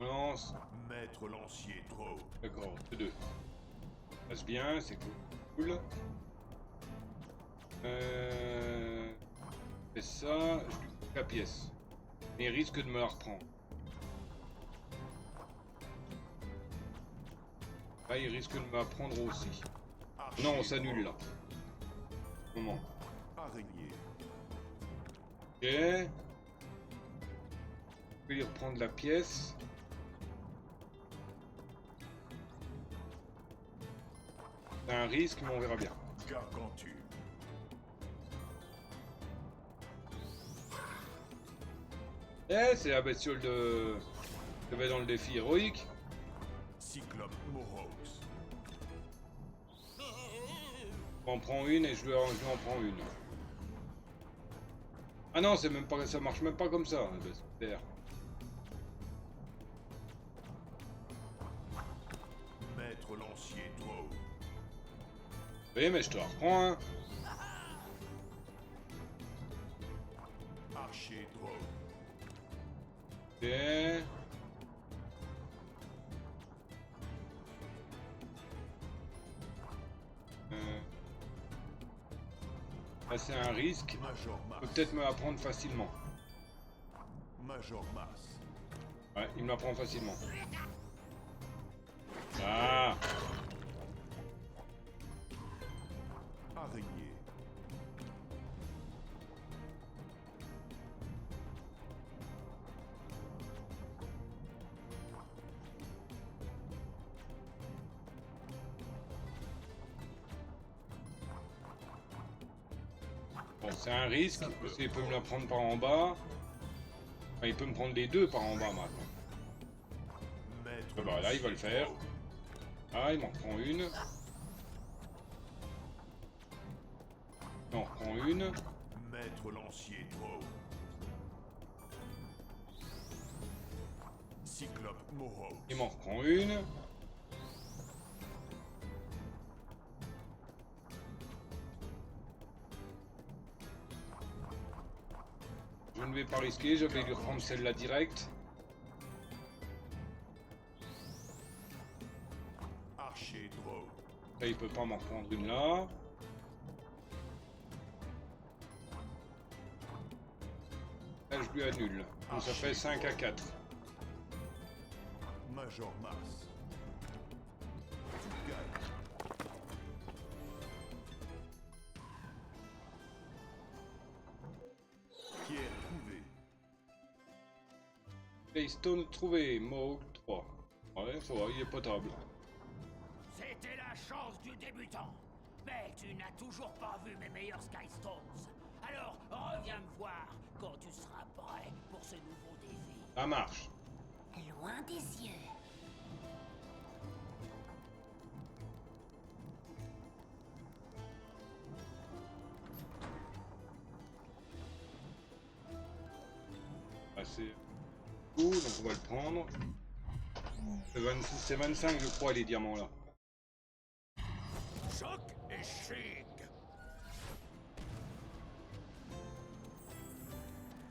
Lance. Maître lancier trop. D'accord, c'est deux. Ça passe bien, c'est cool. Fais ça, je lui coupe la pièce. Mais il risque de me la reprendre. Là, il risque de me la prendre aussi. Non, on s'annule là. Moment. Araignée. Ok. Je vais lui reprendre la pièce. C'est un risque, mais on verra bien. Gargantua. Eh, c'est la bestiole de... Je vais dans le défi héroïque. Cyclope Morox. J'en prends une et je lui en prends une. Ah non, c'est même pas, ça marche même pas comme ça. Ah ben, super. Maître lancier trop. Oui, mais je te la reprends, hein. Archer trop. Ok. Là, c'est un risque. Major Il peut Mass. peut-être me la prendre facilement. Major Mass. Ouais, il me la prend facilement. Ah! Araignée. Bon, c'est un risque, parce qu'il peut me la prendre par en bas. Enfin, il peut me prendre les deux par en bas maintenant. Maître Ah bah là, il va le lancier faire. trop. Ah, il m'en prend une. Il en reprend une. Maître lancier trop. Cyclope Morox. Il m'en reprend une. Je ne vais pas risquer, je vais lui reprendre celle-là direct. Archer trop. Là, il peut pas m'en prendre une là. Là, je lui annule. Donc ça fait 5 à 4. Major Mass. Tu gagnes. Pierre trouvée. Keystone trouvé, Mohawk 3. Ouais, ça va, il est potable. C'était la chance du débutant. Mais tu n'as toujours pas vu mes meilleurs Skystones. Alors reviens me voir quand tu seras prêt pour ce nouveau défi. Ça marche. Loin des yeux. Assez cool, donc on va le prendre. C'est 25 je crois les diamants là. Choc et chic.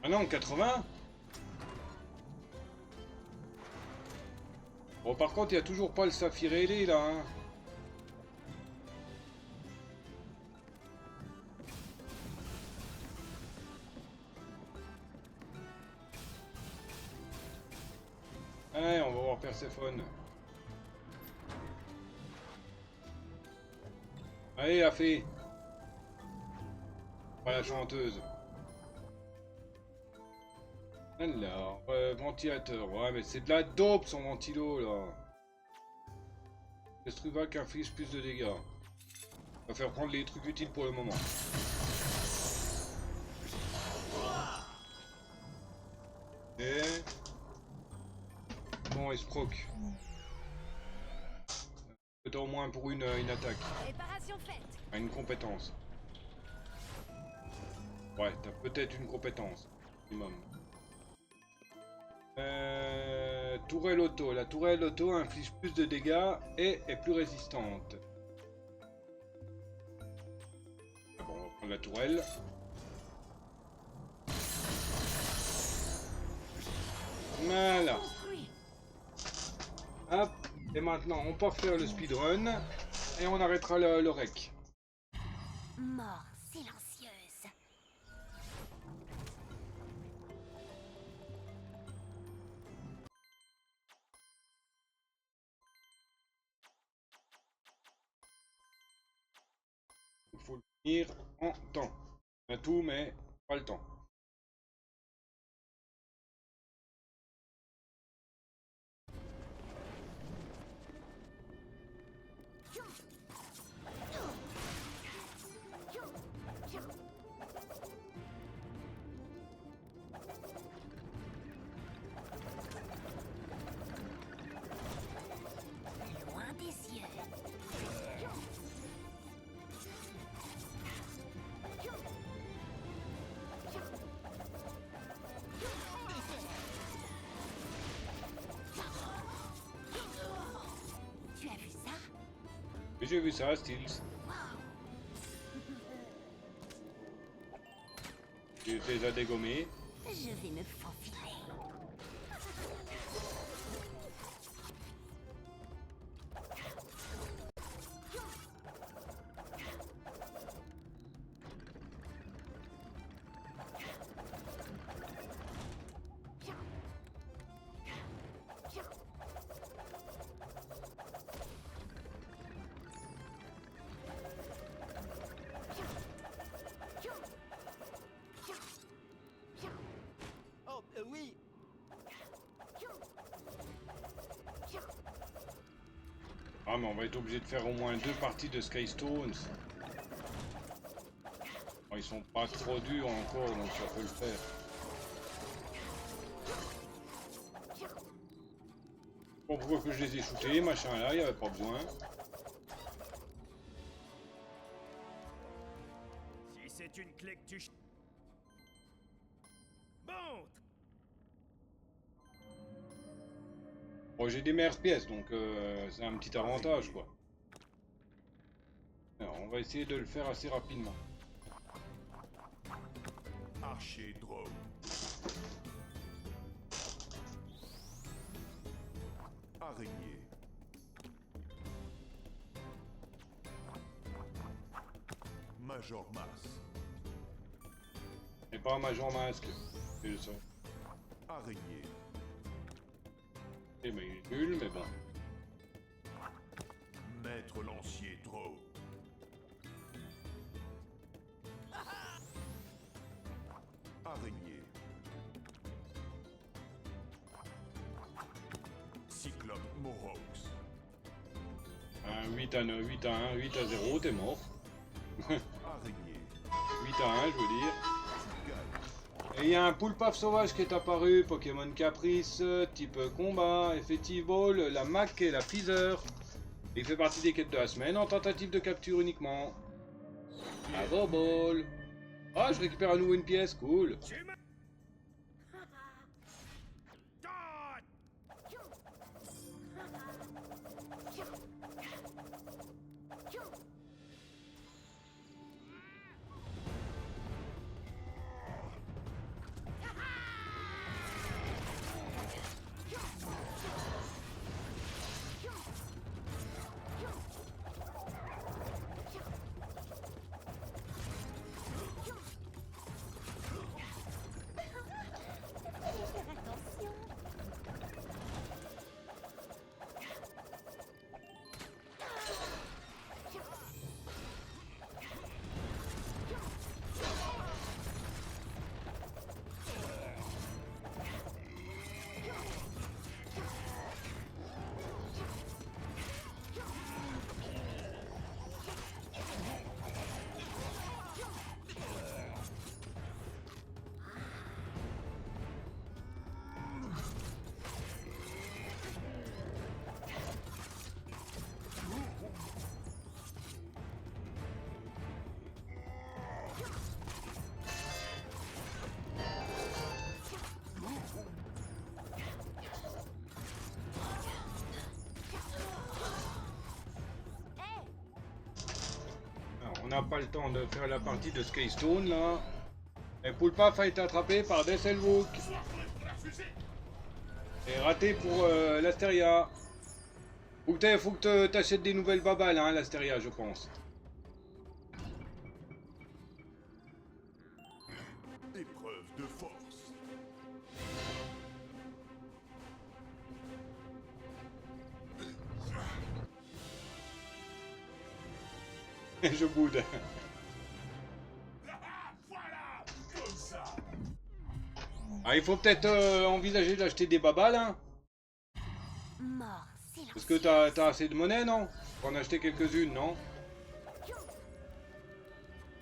Ah non, 80. Bon par contre il n'y a toujours pas le saphir ailé là hein. Allez, on va voir Perséphone. Allez, la fée. Pas la chanteuse. Alors, ventilateur. Ouais, mais c'est de la dope son ventilo là. Destruvac inflige plus de dégâts. On va faire prendre les trucs utiles pour le moment. Et... Bon, escroc. Peut-être au moins pour une attaque. Réparation faite. Ah, une compétence. Ouais, t'as peut-être une compétence. Minimum. Tourelle auto. La tourelle auto inflige plus de dégâts et est plus résistante. Ah bon, on va prendre la tourelle. Voilà. Hop. Et maintenant, on part faire le speedrun. Et on arrêtera le rec. Mort silencieuse. Il faut le finir en temps. On a tout, mais pas le temps. Loin des yeux. Tu as vu ça? J'ai vu ça, Steels. Tu les as dégommés. Je vais me faufiler. Oh, oui. Ah, mais on va être obligé de faire au moins 2 parties de Skystones. Bon, ils sont pas trop durs encore, donc ça peut le faire. Bon, pourquoi que je les ai shootés, machin là, il n'y avait pas besoin. Si c'est une clé que tu... Bon. Bon, j'ai des meilleures pièces, donc c'est un petit avantage, quoi. Alors, on va essayer de le faire assez rapidement. Archer drone. Araignée. Major Mass. Et pas un Major Masque, c'est le son. Araignée. Eh ben il est nul, mais bon. Maître lancier Drow. Araignée. Cyclope Morox. Un 8 à 9, 8 à 1, 8 à 0, t'es mort. Araignée. 8 à 1, je veux dire. Gagne. Et il y a un Poulpaf sauvage qui est apparu, Pokémon Caprice, type combat, effective ball, la Mac et la Freezer. Il fait partie des quêtes de la semaine en tentative de capture uniquement. Bravo ball. Ah, je récupère à nouveau une pièce, cool. Tu m'as... On n'a pas le temps de faire la partie de Skystone là. Et Poulpaf a été attrapé par Desselwook. Et raté pour l'Asteria. Faut que t'achètes des nouvelles babales, hein, l'Asteria, je pense. Épreuve de force. Je boude. Ah, il faut peut-être envisager d'acheter des babales, hein. Mort, Parce que t'as assez de monnaie, non? Pour en acheter quelques-unes, non?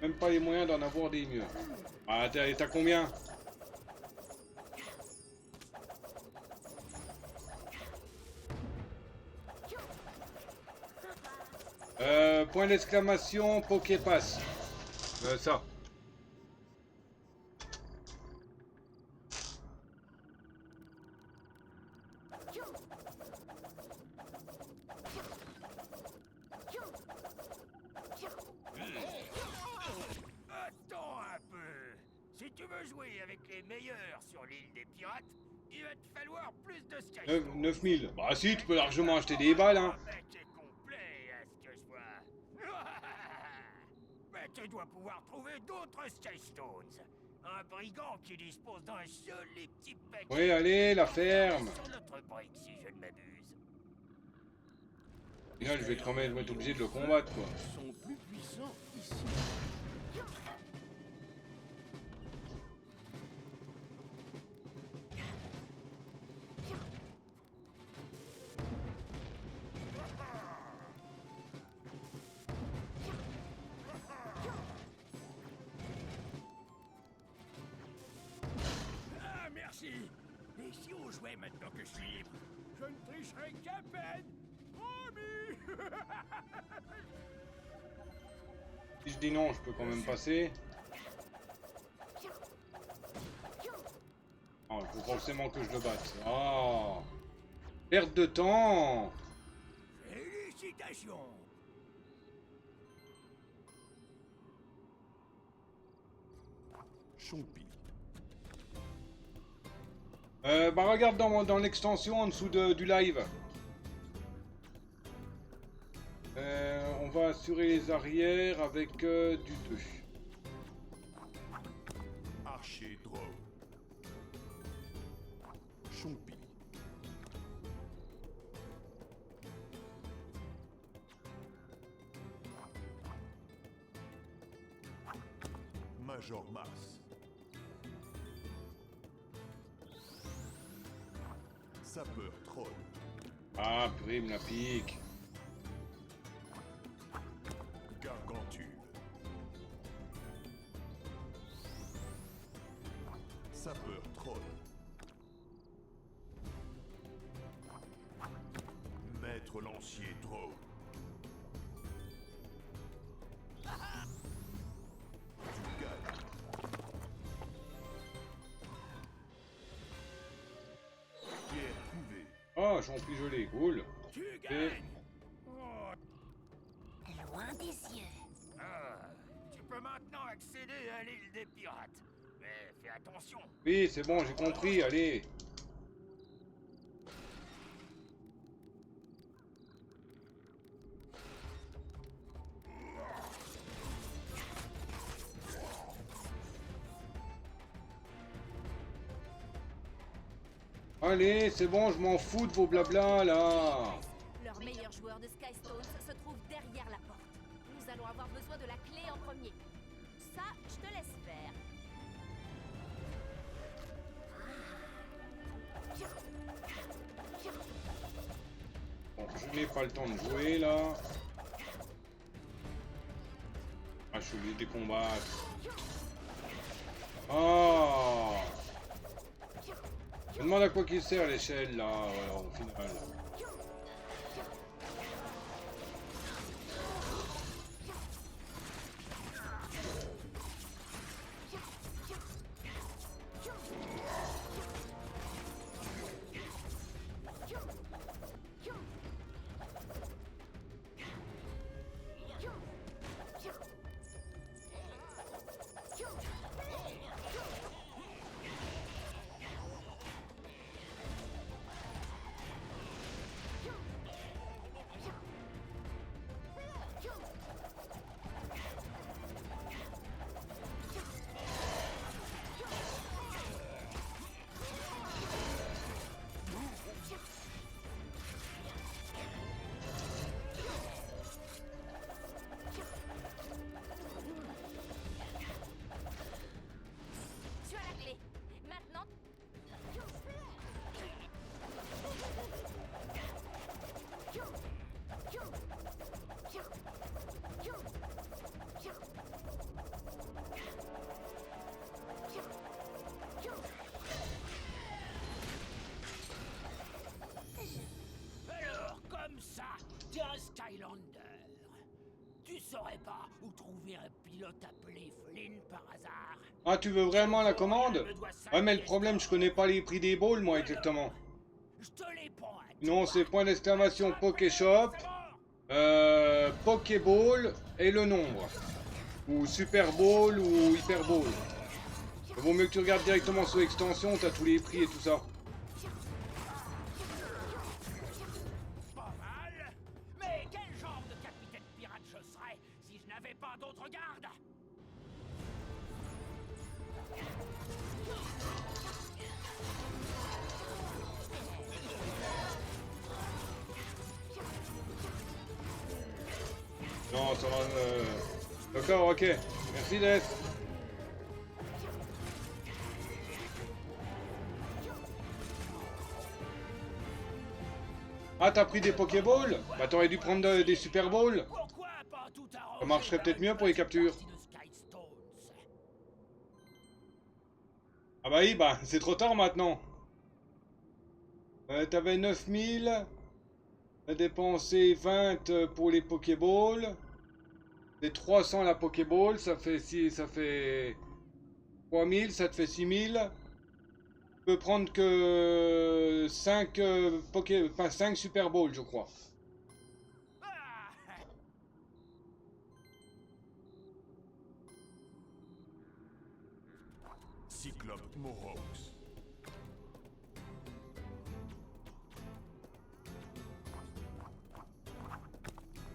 Même pas les moyens d'en avoir des mieux. Ah, t'as combien? Point d'exclamation, Poképass. Ça. Attends un peu. Si tu veux jouer avec les meilleurs sur l'île des pirates, il va te falloir plus de Skystone. 9000. Bah si, tu peux largement acheter des balles, hein. Un paquet complet, à ce que je vois. Mais tu dois pouvoir trouver d'autres Skystones. Un brigand qui dispose d'un seul et petit paquet. Oui, allez, la ferme. Sur notre brique, si je ne m'abuse. Au final, je vais quand même être obligé de le combattre, quoi. Ils sont plus puissants ici. Ah, merci. Et si on jouait maintenant que je suis libre? Je ne tricherai qu'à peine. Promis. Si je dis non, je peux quand même passer. Ah, il faut forcément que je le batte. Ah, perte de temps. Félicitations. Chompi. Bah regarde dans l'extension en dessous du live. On va assurer les arrières avec du 2. Archer Drow. Chompi. Major Mass. Sapeur Troll. Ah, purée, il me la pique. Garganture. Sapeur Troll. Maître Lancier Drow. Du Gall. Pierre Couvée. Ah, j'en plus joli, cool. Tu Et... gagnes. Oh, Loin des yeux. ah, tu peux maintenant accéder à l'île des pirates. Mais fais attention. Oui, c'est bon, j'ai compris, allez. Allez, c'est bon, je m'en fous de vos blabla là. Leur meilleur joueur de Skystones se trouve derrière la porte. Nous allons avoir besoin de la clé en premier. Ça, je te laisse faire. Bon, je n'ai pas le temps de jouer là. Ah, je suis obligé de les combattre. Ah, je me demande à quoi qu'il sert l'échelle là, voilà, au final. Tu as la clé. Maintenant, Alors, comme ça, t'es un Skylander. Tu saurais pas où trouver un pilote appelé Flynn par hasard? Ah, tu veux vraiment la commande? Ouais, mais le problème, je connais pas les prix des balls, moi, exactement. Je te les prends à Non, toi. c'est point d'exclamation Pokéshop, Pokéball et le nombre. Ou Super Ball ou Hyper Ball. Il vaut mieux que tu regardes directement sur l'extension, t'as tous les prix et tout ça. Pas mal. Mais quel genre de capitaine pirate je serais si je n'avais pas d'autres gardes? Non, ça va... D'accord, ok. Merci Death. Ah, t'as pris des Pokéballs? Bah t'aurais dû prendre des Super Balls. Pourquoi pas tout arranger Ça marcherait par peut-être une mieux pour les petite captures. partie de Skystones? Ah bah oui, bah c'est trop tard maintenant. T'avais 9000. T'as dépensé 20 pour les Pokéballs. C'est 300 la Pokéball, ça fait 3000, ça te fait 6000. Tu peux prendre que 5 enfin 5 Super Balls, je crois. Ah, Cyclope Mohawks.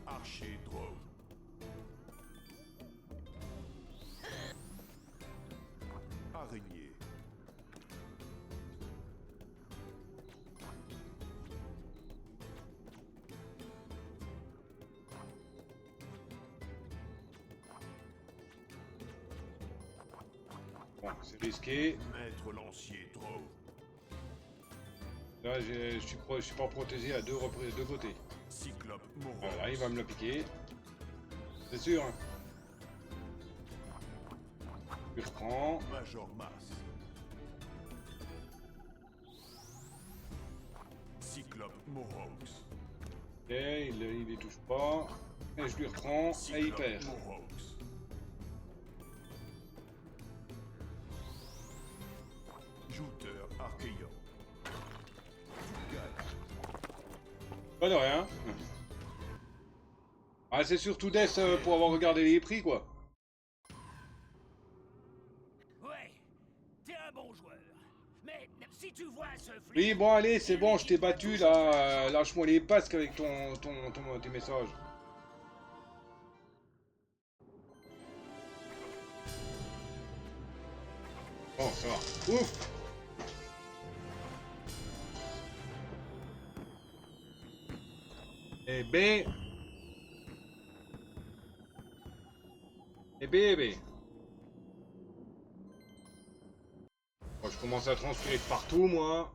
Archer Drow. Araignée. Bon, c'est risqué. Maître lancier Drow. Là, je suis pas protégé à deux côtés. Cyclope Mohawks. Voilà, il va me le piquer. C'est sûr. Hein. Je reprends. Major Mass. Cyclope Mohawks. Ok, il les touche pas. Et je lui reprends et il perd. Mohawks. Jouteur Archaeon. Pas de rien. Ah, c'est surtout Death pour avoir regardé les prix, quoi. Ouais, t'es un bon joueur. Mais si tu vois ce flic... Oui, bon, allez, c'est bon, je t'ai battu, là. Lâche-moi les pasques avec tes messages. Bon, ça va. Ouf! Et B. Et B, et B. Bon, je commence à transpirer de partout, moi.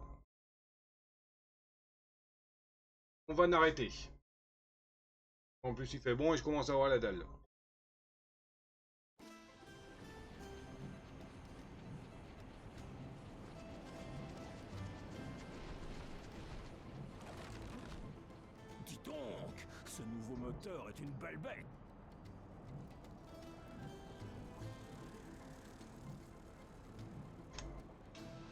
On va en arrêter. En plus, il fait bon et je commence à avoir la dalle. Dis donc, ce nouveau moteur est une belle bête.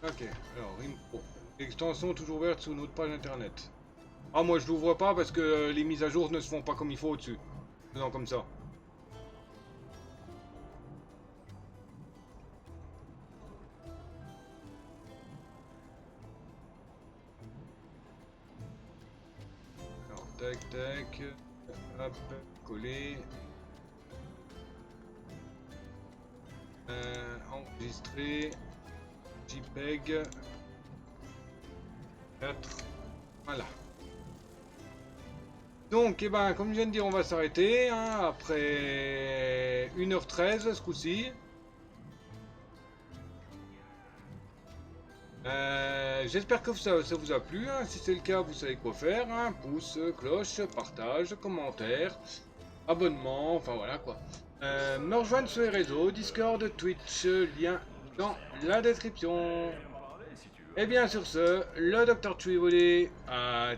Ok, alors Rimpo. L'extension toujours ouverte sur notre page internet. Ah, moi je l'ouvre pas parce que les mises à jour ne se font pas comme il faut au-dessus. Faisant comme ça. Alors, tac, tac. Hop, coller. Enregistrer. JPEG 4. Voilà. Donc, eh ben, comme je viens de dire, on va s'arrêter hein, après 1h13 ce coup-ci. J'espère que ça vous a plu. Hein. Si c'est le cas, vous savez quoi faire. Hein. Pouce, cloche, partage, commentaire, abonnement, enfin voilà quoi. Me rejoindre sur les réseaux, Discord, Twitch, lien dans la description. Et bien sur ce, le Dr. Chouy,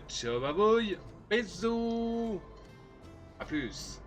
ciao baboui, bisous, à plus.